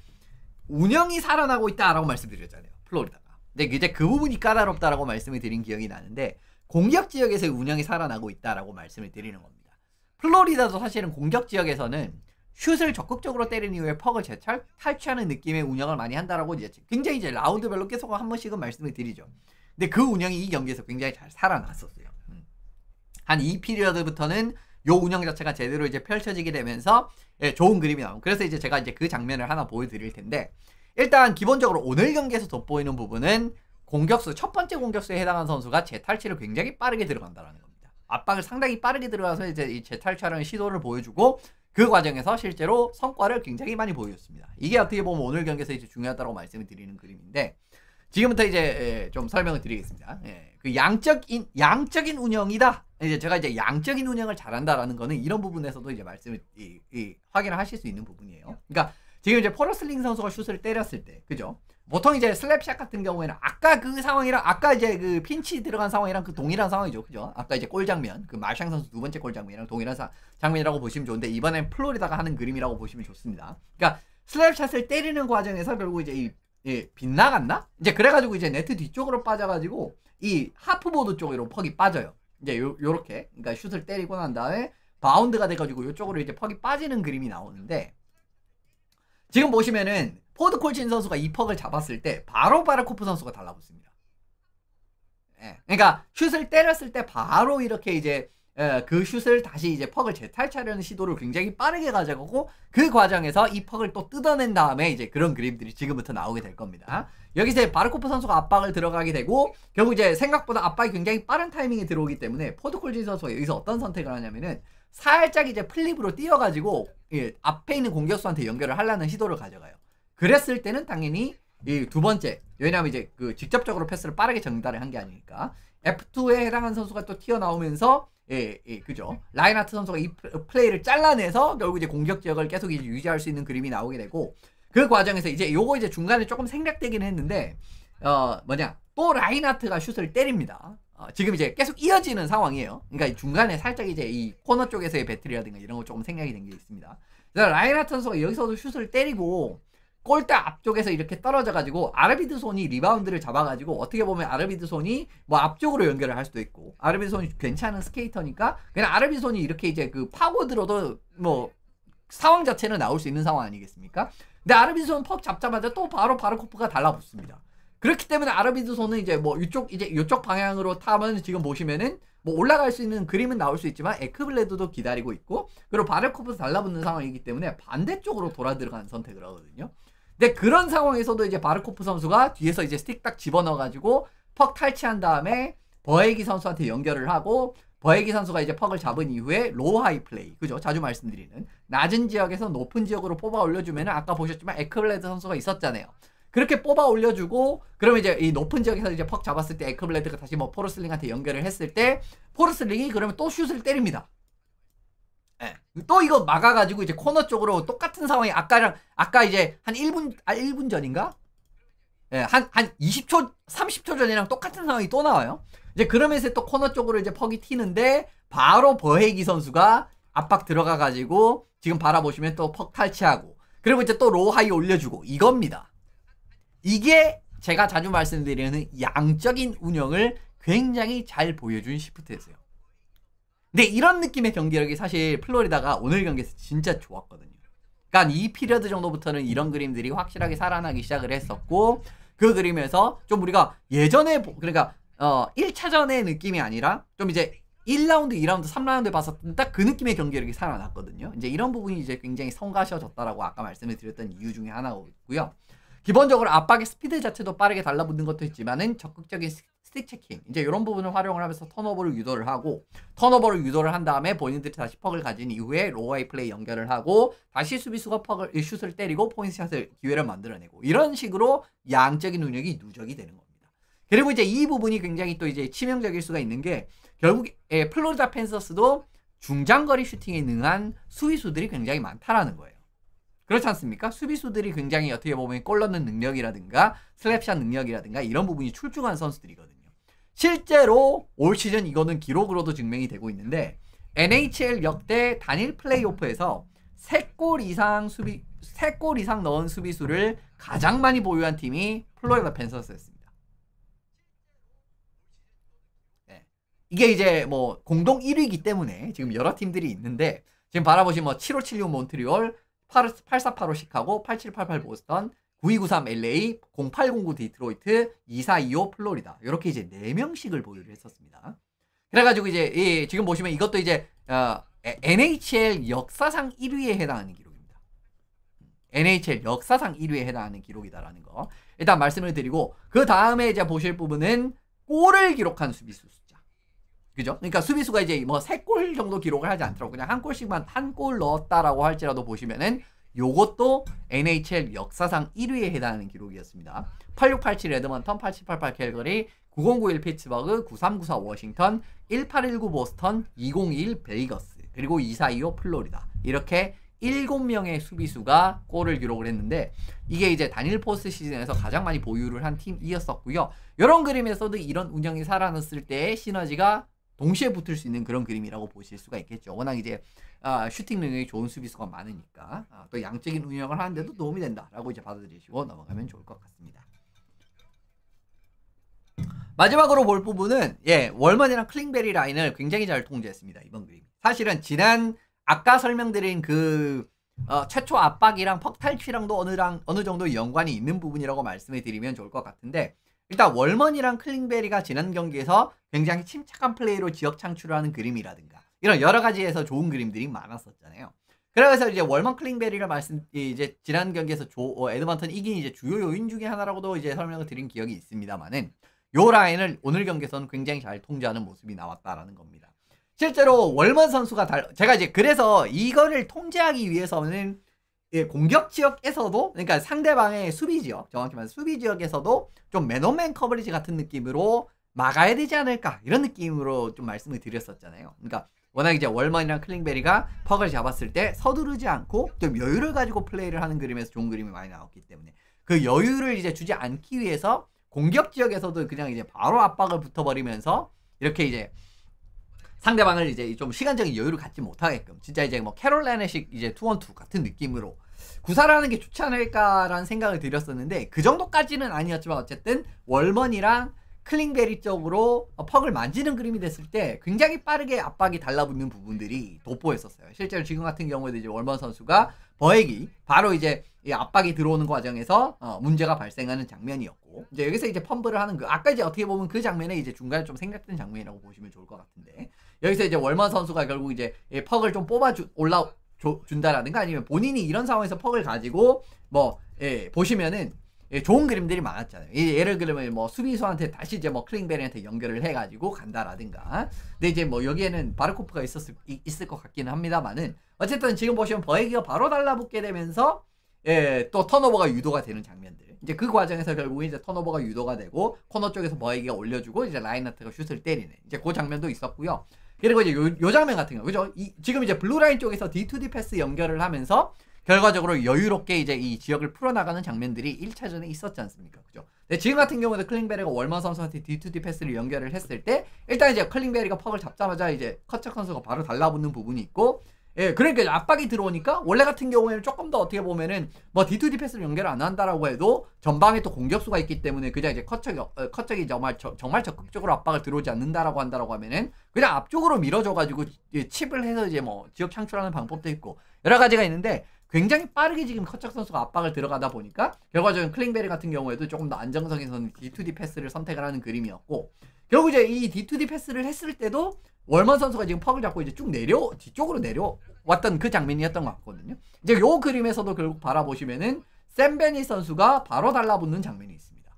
운영이 살아나고 있다라고 말씀드렸잖아요. 플로리다가. 근데 이제 그 부분이 까다롭다라고 말씀을 드린 기억이 나는데, 공격 지역에서의 운영이 살아나고 있다라고 말씀을 드리는 겁니다. 플로리다도 사실은 공격 지역에서는 슛을 적극적으로 때린 이후에 퍽을 탈취하는 느낌의 운영을 많이 한다라고 이제 굉장히 이제 라운드별로 계속 한 번씩은 말씀을 드리죠. 근데 그 운영이 이 경기에서 굉장히 잘 살아났었어요. 한 이 피리어드부터는 요 운영 자체가 제대로 이제 펼쳐지게 되면서 예, 좋은 그림이 나오고 그래서 이제 제가 이제 그 장면을 하나 보여드릴 텐데 일단 기본적으로 오늘 경기에서 돋보이는 부분은 공격수 첫 번째 공격수에 해당하는 선수가 재탈취를 굉장히 빠르게 들어간다라는 겁니다. 압박을 상당히 빠르게 들어가서 이제 이 재탈취하려는 시도를 보여주고 그 과정에서 실제로 성과를 굉장히 많이 보여줬습니다. 이게 어떻게 보면 오늘 경기에서 이제 중요하다고 말씀을 드리는 그림인데 지금부터 이제 좀 설명을 드리겠습니다. 그 양적인 운영이다. 이제 제가 이제 양적인 운영을 잘한다라는 거는 이런 부분에서도 이제 말씀을 확인을 하실 수 있는 부분이에요. 그러니까 지금 이제 포러슬링 선수가 슛을 때렸을 때, 그죠? 보통 이제 슬랩샷 같은 경우에는 아까 그 상황이랑 아까 이제 그 핀치 들어간 상황이랑 그 동일한 상황이죠, 그죠? 아까 이제 골 장면, 그 마샹 선수 두 번째 골 장면이랑 동일한 장면이라고 보시면 좋은데 이번엔 플로리다가 하는 그림이라고 보시면 좋습니다. 그러니까 슬랩샷을 때리는 과정에서 결국 이제 빗나갔나? 이제 그래가지고 이제 네트 뒤쪽으로 빠져가지고 이 하프보드 쪽으로 퍽이 빠져요. 이제 요렇게 그러니까 슛을 때리고 난 다음에 바운드가 돼가지고 요쪽으로 이제 퍽이 빠지는 그림이 나오는데 지금 보시면은 포드 콜친 선수가 이 퍽을 잡았을 때 바로 바르코프 선수가 달라붙습니다. 예, 그러니까 슛을 때렸을 때 바로 이렇게 이제 그 슛을 다시 이제 퍽을 재탈취하려는 시도를 굉장히 빠르게 가져가고 그 과정에서 이 퍽을 또 뜯어낸 다음에 이제 그런 그림들이 지금부터 나오게 될 겁니다. 여기서 바르코프 선수가 압박을 들어가게 되고 결국 이제 생각보다 압박이 굉장히 빠른 타이밍에 들어오기 때문에 포드 콜친 선수가 여기서 어떤 선택을 하냐면은 살짝 이제 플립으로 뛰어가지고 앞에 있는 공격수한테 연결을 하려는 시도를 가져가요. 그랬을 때는 당연히 이 두 번째 왜냐하면 이제 그 직접적으로 패스를 빠르게 전달을 한 게 아니니까 F2에 해당하는 선수가 또 튀어나오면서 그죠. 라인하트 선수가 이 플레이를 잘라내서 결국 이제 공격 지역을 계속 이제 유지할 수 있는 그림이 나오게 되고 그 과정에서 이제 요거 이제 중간에 조금 생략되긴 했는데 또 라인하트가 슛을 때립니다. 지금 이제 계속 이어지는 상황이에요. 그러니까 중간에 살짝 이제 이 코너 쪽에서의 배틀이라든가 이런 거 조금 생략이 된 게 있습니다. 그래서 라인하트 선수가 여기서도 슛을 때리고 골대 앞쪽에서 이렇게 떨어져가지고 아르비드 손이 리바운드를 잡아가지고 어떻게 보면 아르비드 손이 뭐 앞쪽으로 연결을 할 수도 있고 아르비드 손이 괜찮은 스케이터니까 그냥 아르비드 손이 이렇게 이제 그 파고들어도 뭐 상황 자체는 나올 수 있는 상황 아니겠습니까? 근데 아르비드 손 퍽 잡자마자 또 바로 바르코프가 달라붙습니다. 그렇기 때문에 아르비드 손은 이제 뭐 이쪽 방향으로 타면 지금 보시면은 뭐 올라갈 수 있는 그림은 나올 수 있지만 에크블레드도 기다리고 있고 그리고 바르코프도 달라붙는 상황이기 때문에 반대쪽으로 돌아 들어가는 선택을 하거든요. 근데 그런 상황에서도 이제 바르코프 선수가 뒤에서 이제 스틱 딱 집어넣어가지고 퍽 탈취한 다음에 버헤기 선수한테 연결을 하고 버헤기 선수가 이제 퍽을 잡은 이후에 로우 하이 플레이, 그죠? 자주 말씀드리는 낮은 지역에서 높은 지역으로 뽑아 올려주면은 아까 보셨지만 에크블레드 선수가 있었잖아요. 그렇게 뽑아 올려주고 그러면 이제 이 높은 지역에서 이제 퍽 잡았을 때 에크블레드가 다시 뭐 포르슬링한테 연결을 했을 때 포르슬링이 그러면 또 슛을 때립니다. 또 이거 막아가지고 이제 코너 쪽으로 똑같은 상황이 아까 이제 한 1분 전인가? 한 20초, 30초 전이랑 똑같은 상황이 또 나와요. 이제 그러면서 또 코너 쪽으로 이제 퍽이 튀는데 바로 버헤기 선수가 압박 들어가가지고 지금 바라보시면 또 퍽 탈취하고 그리고 이제 또 로우 하이 올려주고 이겁니다. 이게 제가 자주 말씀드리는 양적인 운영을 굉장히 잘 보여준 시프트였어요. 근데 이런 느낌의 경기력이 사실 플로리다가 오늘 경기에서 진짜 좋았거든요. 그러니까 이 피리어드 정도부터는 이런 그림들이 확실하게 살아나기 시작을 했었고 그 그림에서 좀 우리가 예전에 그러니까 1차전의 느낌이 아니라 좀 이제 1라운드, 2라운드, 3라운드에 봤었던 딱 그 느낌의 경기력이 살아났거든요. 이제 이런 부분이 이제 굉장히 성가셔졌다라고 아까 말씀을 드렸던 이유 중에 하나고요. 기본적으로 압박의 스피드 자체도 빠르게 달라붙는 것도 있지만은 적극적인 스틱 체킹 이제 이런 부분을 활용을 하면서 턴오버를 유도를 한 다음에 본인들이 다시 퍽을 가진 이후에 로우하이 플레이 연결을 하고 다시 수비수가 슛을 때리고 포인트샷을 기회를 만들어내고 이런 식으로 양적인 운영이 누적이 되는 겁니다. 그리고 이제 이 부분이 굉장히 또 이제 치명적일 수가 있는 게 결국 플로리다 팬서스도 중장거리 슈팅에 능한 수비수들이 굉장히 많다라는 거예요. 그렇지 않습니까? 수비수들이 굉장히 어떻게 보면 골 넣는 능력이라든가 슬랩샷 능력이라든가 이런 부분이 출중한 선수들이거든요. 실제로 올 시즌 이거는 기록으로도 증명이 되고 있는데 NHL 역대 단일 플레이오프에서 3골 이상 넣은 수비수를 가장 많이 보유한 팀이 플로리다 팬서스였습니다. 네. 이게 이제 뭐 공동 1위이기 때문에 지금 여러 팀들이 있는데 지금 바라보시면 뭐 7576 몬트리올 8485 시카고, 8788 보스턴, 9293 LA, 0809 디트로이트, 2425 플로리다. 이렇게 이제 4명씩을 보유를 했었습니다. 그래가지고 이제 지금 보시면 이것도 이제 NHL 역사상 1위에 해당하는 기록입니다. NHL 역사상 1위에 해당하는 기록이다라는 거 일단 말씀을 드리고, 그 다음에 이제 보실 부분은 골을 기록한 수비수 숫자. 그죠? 그러니까 수비수가 이제 뭐 3골 정도 기록을 하지 않더라고. 그냥 한 골씩만 한 골 넣었다라고 할지라도 보시면은 요것도 NHL 역사상 1위에 해당하는 기록이었습니다. 8687 에드먼턴, 8788 캘거리, 9091 피츠버그, 9394 워싱턴, 1819 보스턴, 2021 베이거스, 그리고 2425 플로리다. 이렇게 7명의 수비수가 골을 기록을 했는데, 이게 이제 단일 포스트 시즌에서 가장 많이 보유를 한 팀이었었고요. 이런 그림에서도 이런 운영이 살아났을 때의 시너지가 동시에 붙을 수 있는 그런 그림이라고 보실 수가 있겠죠. 워낙 이제 슈팅 능력이 좋은 수비수가 많으니까 또 양적인 운영을 하는데도 도움이 된다라고 이제 받아들이시고 넘어가면 좋을 것 같습니다. 마지막으로 볼 부분은 월먼이랑 클링베리 라인을 굉장히 잘 통제했습니다. 이번 그림. 사실은 아까 설명드린 그 최초 압박이랑 퍽 탈취랑도 어느 정도 연관이 있는 부분이라고 말씀을 드리면 좋을 것 같은데, 일단 월먼이랑 클링베리가 지난 경기에서 굉장히 침착한 플레이로 지역 창출을 하는 그림이라든가 이런 여러 가지에서 좋은 그림들이 많았었잖아요. 그래서 이제 월먼 클링베리를 이제 지난 경기에서 에드먼턴 이긴 이제 주요 요인 중에 하나라고도 이제 설명을 드린 기억이 있습니다만은, 요 라인을 오늘 경기에서는 굉장히 잘 통제하는 모습이 나왔다라는 겁니다. 실제로 월먼 선수가 제가 이제 그래서 이거를 통제하기 위해서는 공격 지역에서도, 그러니까 상대방의 수비 지역, 정확히 말해서 수비 지역에서도 좀 맨온맨 커버리지 같은 느낌으로 막아야 되지 않을까, 이런 느낌으로 좀 말씀을 드렸었잖아요. 그러니까 워낙 이제 월먼이랑 클링베리가 퍽을 잡았을 때 서두르지 않고 좀 여유를 가지고 플레이를 하는 그림에서 좋은 그림이 많이 나왔기 때문에, 그 여유를 이제 주지 않기 위해서 공격 지역에서도 그냥 이제 바로 압박을 붙어버리면서 이렇게 이제 상대방을 이제 좀 시간적인 여유를 갖지 못하게끔, 진짜 이제 뭐 캐롤라이나식 이제 2-on-2 같은 느낌으로 구사를 하는 게 좋지 않을까라는 생각을 드렸었는데, 그 정도까지는 아니었지만 어쨌든 월먼이랑 클링베리 쪽으로 퍽을 만지는 그림이 됐을 때 굉장히 빠르게 압박이 달라붙는 부분들이 돋보였었어요. 실제로 지금 같은 경우에도 이제 월먼 선수가 버액이 바로 이제 이 압박이 들어오는 과정에서 문제가 발생하는 장면이었고, 이제 여기서 이제 펌블을 하는 아까 이제 어떻게 보면 그 장면에 이제 중간에 좀 생략된 장면이라고 보시면 좋을 것 같은데, 여기서 이제 월먼 선수가 결국 이제 퍽을 좀 준다라든가 아니면 본인이 이런 상황에서 퍽을 가지고 보시면은 좋은 그림들이 많았잖아요. 예를 들면 뭐 수비수한테 다시 이제 뭐 클링베리한테 연결을 해가지고 간다라든가. 근데 이제 뭐 여기에는 바르코프가 있을 것 같기는 합니다만은, 어쨌든 지금 보시면 버에기가 바로 달라붙게 되면서 또 턴오버가 유도가 되는 장면들. 이제 그 과정에서 결국 이제 턴오버가 유도가 되고 코너 쪽에서 버에기가 올려주고 이제 라인하트가 슛을 때리는 이제 그 장면도 있었고요. 그리고 이제 요 장면 같은 거, 그죠? 지금 이제 블루라인 쪽에서 D2D 패스 연결을 하면서 결과적으로 여유롭게 이제 이 지역을 풀어나가는 장면들이 1차전에 있었지 않습니까? 그죠? 근데 지금 같은 경우에도 클링베리가 월먼 선수한테 D2D 패스를 연결을 했을 때, 일단 이제 클링베리가 퍽을 잡자마자 이제 커척 선수가 바로 달라붙는 부분이 있고, 그러니까 압박이 들어오니까 원래 같은 경우에는 조금 더 어떻게 보면은 뭐 D2D 패스를 연결을 안 한다라고 해도 전방에 또 공격수가 있기 때문에 그냥 이제 커척이 정말 적극적으로 압박을 들어오지 않는다라고 한다라고 하면은 그냥 앞쪽으로 밀어줘가지고 칩을 해서 이제 뭐 지역 창출하는 방법도 있고 여러 가지가 있는데, 굉장히 빠르게 지금 커척 선수가 압박을 들어가다 보니까 결과적으로 클링베리 같은 경우에도 조금 더 안정성에서는 D2D 패스를 선택을 하는 그림이었고, 결국 이제 이 D2D 패스를 했을 때도 월먼 선수가 지금 퍽을 잡고 이제 쭉 뒤쪽으로 내려왔던 그 장면이었던 것 같거든요. 이제 요 그림에서도 결국 바라보시면은 샘 베니 선수가 바로 달라붙는 장면이 있습니다.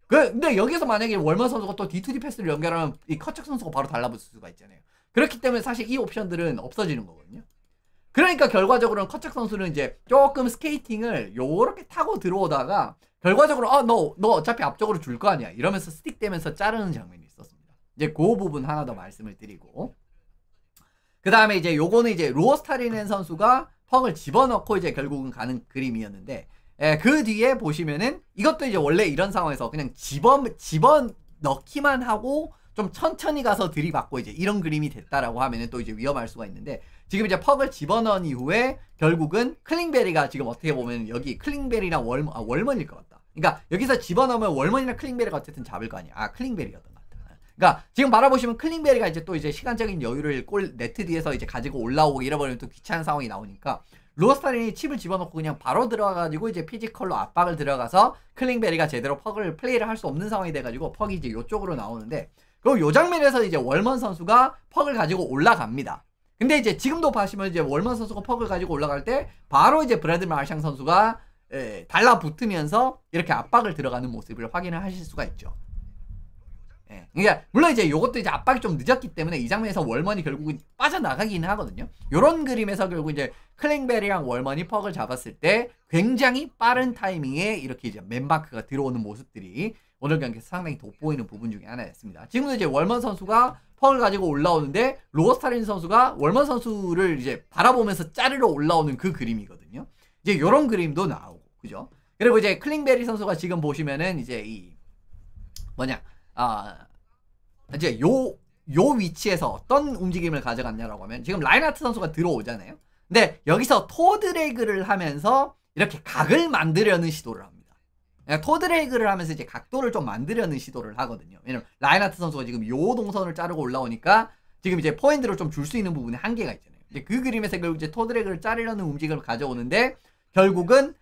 근데 여기서 만약에 월먼 선수가 또 D2D 패스를 연결하면 이 커척 선수가 바로 달라붙을 수가 있잖아요. 그렇기 때문에 사실 이 옵션들은 없어지는 거거든요. 그러니까 결과적으로는 커척 선수는 이제 조금 스케이팅을 요렇게 타고 들어오다가 결과적으로 너 어차피 앞쪽으로 줄 거 아니야 이러면서 스틱 대면서 자르는 장면이 있었습니다. 이제 그 부분 하나 더 말씀을 드리고, 그 다음에 이제 요거는 이제 로어스타리넨 선수가 퍽을 집어넣고 이제 결국은 가는 그림이었는데, 그 뒤에 보시면은 이것도 이제 원래 이런 상황에서 그냥 집어넣기만 하고 좀 천천히 가서 들이받고 이제 이런 그림이 됐다라고 하면은 또 이제 위험할 수가 있는데, 지금 이제 퍽을 집어넣은 이후에 결국은 클링베리가 지금 어떻게 보면 여기 클링베리랑 월먼일 것 같다. 그러니까 여기서 집어넣으면 월먼이나 클링베리가 어쨌든 잡을 거 아니야. 클링베리였던 것 같다. 그러니까 지금 바라보시면 클링베리가 이제 또 이제 시간적인 여유를 골 네트 뒤에서 이제 가지고 올라오고 이러버리면 또 귀찮은 상황이 나오니까 로스타린이 칩을 집어넣고 그냥 바로 들어가가지고 이제 피지컬로 압박을 들어가서 클링베리가 제대로 퍽을 플레이를 할 수 없는 상황이 돼가지고 퍽이 이제 이쪽으로 나오는데, 그리고 요 장면에서 이제 월먼 선수가 퍽을 가지고 올라갑니다. 근데 이제 지금도 보시면 이제 월먼 선수가 퍽을 가지고 올라갈 때 바로 이제 브래드 마르샹 선수가 달라붙으면서 이렇게 압박을 들어가는 모습을 확인을 하실 수가 있죠. 예. 그러니까 물론 이제 요것도 이제 압박이 좀 늦었기 때문에 이 장면에서 월먼이 결국은 빠져나가긴 하거든요. 요런 그림에서 결국 이제 클링베리랑 월먼이 퍽을 잡았을 때 굉장히 빠른 타이밍에 이렇게 이제 맨마크가 들어오는 모습들이 오늘 경기에서 상당히 돋보이는 부분 중에 하나였습니다. 지금도 이제 월먼 선수가 퍽을 가지고 올라오는데 로거스타린 선수가 월먼 선수를 이제 바라보면서 자르러 올라오는 그 그림이거든요. 이제 요런 그림도 나오고, 그죠? 그리고 이제 클링베리 선수가 지금 보시면은 이제 이 뭐냐, 이제 요 위치에서 어떤 움직임을 가져갔냐라고 하면 지금 라인하트 선수가 들어오잖아요. 근데 여기서 토드래그를 하면서 이렇게 각을 만들려는 시도를 합니다. 토드래그를 하면서 이제 각도를 좀 만들려는 시도를 하거든요. 왜냐면 라인하트 선수가 지금 요 동선을 자르고 올라오니까 지금 이제 포핸드를 좀 줄 수 있는 부분에 한계가 있잖아요. 이제 그 그림에서 결국 이제 토드래그를 자르려는 움직임을 가져오는데 결국은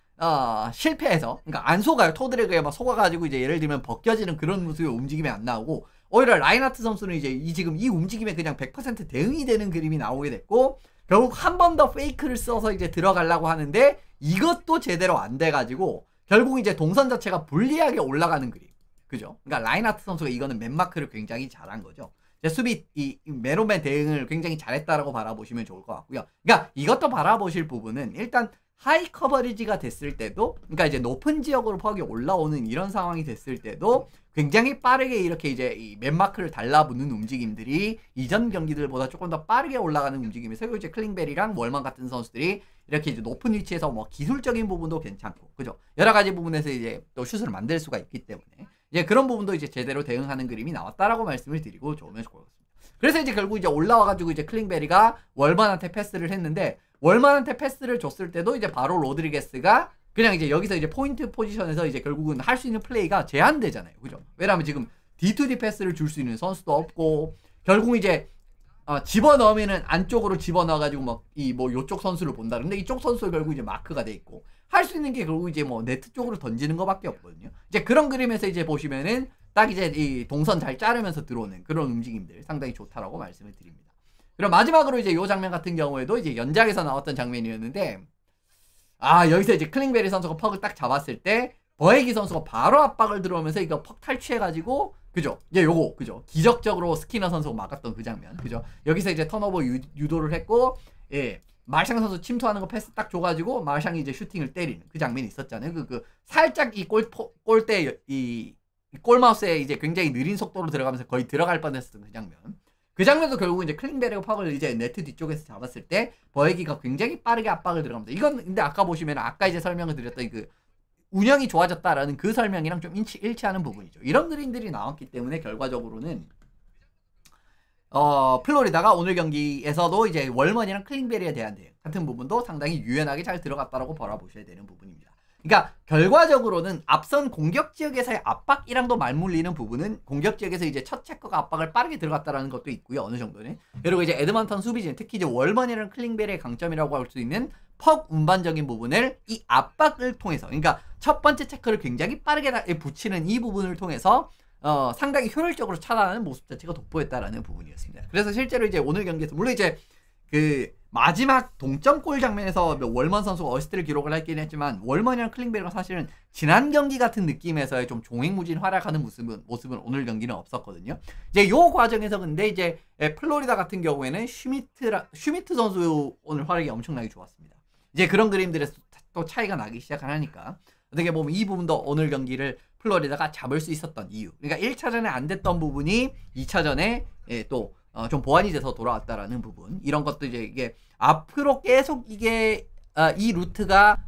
실패해서, 그러니까 안 속아요. 토드래그에 막 속아가지고 이제 예를 들면 벗겨지는 그런 모습의 움직임이 안 나오고, 오히려 라인하트 선수는 이제 지금 이 움직임에 그냥 100% 대응이 되는 그림이 나오게 됐고, 결국 한 번 더 페이크를 써서 이제 들어가려고 하는데 이것도 제대로 안 돼가지고 결국 이제 동선 자체가 불리하게 올라가는 그림, 그죠? 그러니까 라인하트 선수가 이거는 맨마크를 굉장히 잘한 거죠. 수비 이 맨오맨 대응을 굉장히 잘했다라고 바라보시면 좋을 것 같고요. 그러니까 이것도 바라보실 부분은 일단 하이 커버리지가 됐을 때도, 그러니까 이제 높은 지역으로 퍽이 올라오는 이런 상황이 됐을 때도 굉장히 빠르게 이렇게 이제 이 맨마크를 달라붙는 움직임들이 이전 경기들보다 조금 더 빠르게 올라가는 움직임에서 이제 클링베리랑 월먼 같은 선수들이 이렇게 이제 높은 위치에서 뭐 기술적인 부분도 괜찮고, 그죠? 여러 가지 부분에서 이제 또 슛을 만들 수가 있기 때문에 이제 그런 부분도 이제 제대로 대응하는 그림이 나왔다라고 말씀을 드리고 좋으면 좋을 것 같습니다. 그래서 이제 결국 이제 올라와가지고 이제 클링베리가 월먼한테 패스를 했는데, 월먼한테 패스를 줬을 때도 이제 바로 로드리게스가 그냥 이제 여기서 이제 포인트 포지션에서 이제 결국은 할 수 있는 플레이가 제한되잖아요. 그죠? 왜냐면 지금 D2D 패스를 줄 수 있는 선수도 없고, 결국 이제 집어넣으면은 안쪽으로 집어넣어가지고 막 이 뭐 요쪽 선수를 본다. 근데 이쪽 선수가 결국 이제 마크가 돼 있고, 할 수 있는 게 결국 이제 뭐 네트 쪽으로 던지는 거밖에 없거든요. 이제 그런 그림에서 이제 보시면은 딱 이제 이 동선 잘 자르면서 들어오는 그런 움직임들 상당히 좋다라고 말씀을 드립니다. 그리고 마지막으로 이제 요 장면 같은 경우에도 이제 연장에서 나왔던 장면이었는데, 여기서 이제 클링베리 선수가 퍽을 딱 잡았을 때 버헤기 선수가 바로 압박을 들어오면서 이거 퍽 탈취해가지고, 그죠? 이제 요거, 그죠? 기적적으로 스키너 선수가 막았던 그 장면, 그죠? 여기서 이제 턴오버 유도를 했고, 예, 마르샹 선수 침투하는 거 패스 딱 줘가지고 마르샹이 이제 슈팅을 때리는 그 장면이 있었잖아요. 살짝 이 골대 이 골마우스에 이제 굉장히 느린 속도로 들어가면서 거의 들어갈 뻔했었던 그 장면. 그 장면도 결국 이제 클링베리가 퍽을 이제 네트 뒤쪽에서 잡았을 때 버헤기가 굉장히 빠르게 압박을 들어갑니다. 이건 근데 아까 보시면 아까 이제 설명을 드렸던 그 운영이 좋아졌다라는 그 설명이랑 좀 일치하는 부분이죠. 이런 그림들이 나왔기 때문에 결과적으로는 플로리다가 오늘 경기에서도 이제 월먼이랑 클링베리에 대한 대응 같은 부분도 상당히 유연하게 잘 들어갔다라고 바라보셔야 되는 부분입니다. 그러니까 결과적으로는 앞선 공격 지역에서의 압박이랑도 맞물리는 부분은 공격 지역에서 이제 첫 체커가 압박을 빠르게 들어갔다라는 것도 있고요. 어느 정도는. 그리고 이제 에드먼턴 수비진, 특히 이제 월먼이랑 클링베리의 강점이라고 할 수 있는 퍽 운반적인 부분을 이 압박을 통해서, 그러니까 첫 번째 체커를 굉장히 빠르게 붙이는 이 부분을 통해서 상당히 효율적으로 차단하는 모습 자체가 돋보였다라는 부분이었습니다. 그래서 실제로 이제 오늘 경기에서 물론 이제 그 마지막 동점골 장면에서 월먼 선수가 어시스트를 기록을 했긴 했지만, 월먼이랑 클링베리가 사실은 지난 경기 같은 느낌에서의 좀 종횡무진 활약하는 모습은 오늘 경기는 없었거든요. 이제 요 과정에서 근데 이제 플로리다 같은 경우에는 슈미트 선수 오늘 활약이 엄청나게 좋았습니다. 이제 그런 그림들에서 또 차이가 나기 시작하니까 어떻게 보면 이 부분도 오늘 경기를 플로리다가 잡을 수 있었던 이유, 그러니까 1차전에 안 됐던 부분이 2차전에 또 좀 보완이 돼서 돌아왔다라는 부분, 이런 것도 이제 이게 앞으로 계속 이게 이 루트가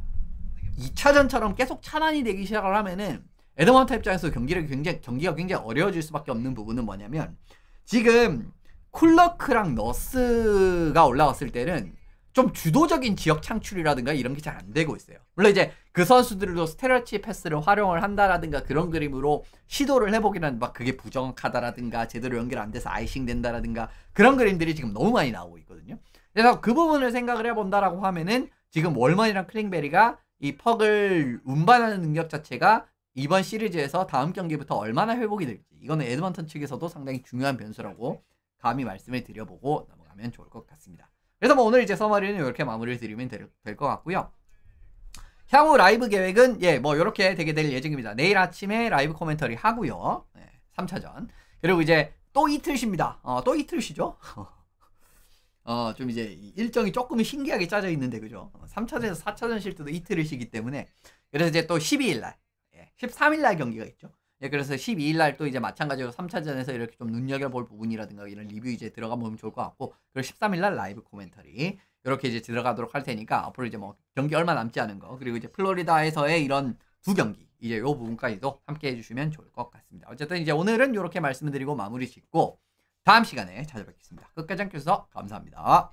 2차전처럼 계속 차단이 되기 시작을 하면은 에드먼트 입장에서 경기가 굉장히 어려워질 수밖에 없는 부분은 뭐냐면, 지금 쿨러크랑 너스가 올라왔을 때는 좀 주도적인 지역 창출이라든가 이런 게 잘 안 되고 있어요. 물론 이제 그 선수들도 스테레오치 패스를 활용을 한다라든가 그런 그림으로 시도를 해보기는 막 그게 부정확하다라든가 제대로 연결 안 돼서 아이싱 된다라든가 그런 그림들이 지금 너무 많이 나오고 있거든요. 그래서 그 부분을 생각을 해본다라고 하면은 지금 월먼이랑 클링베리가 이 퍽을 운반하는 능력 자체가 이번 시리즈에서 다음 경기부터 얼마나 회복이 될지 이거는 에드먼턴 측에서도 상당히 중요한 변수라고 감히 말씀을 드려보고 넘어가면 좋을 것 같습니다. 그래서 뭐 오늘 이제 서머리는 이렇게 마무리를 드리면 될 것 같고요. 향후 라이브 계획은 뭐 이렇게 되게 될 예정입니다. 내일 아침에 라이브 코멘터리 하고요. 3차전. 그리고 이제 또 이틀 쉽니다. 또 이틀 쉬죠? 좀 이제 일정이 조금 신기하게 짜져 있는데 그죠? 3차전에서 4차전 쉴 때도 이틀을 쉬기 때문에 그래서 이제 또 12일날 13일날 경기가 있죠. 그래서 12일날 또 이제 마찬가지로 3차전에서 이렇게 좀 눈여겨볼 부분이라든가 이런 리뷰 이제 들어가 보면 좋을 것 같고, 그리고 13일날 라이브 코멘터리 이렇게 이제 들어가도록 할 테니까 앞으로 이제 뭐 경기 얼마 남지 않은 거, 그리고 이제 플로리다에서의 이런 두 경기 이제 요 부분까지도 함께 해주시면 좋을 것 같습니다. 어쨌든 이제 오늘은 이렇게 말씀을 드리고 마무리 짓고 다음 시간에 찾아뵙겠습니다. 끝까지 함께 해주셔서 감사합니다.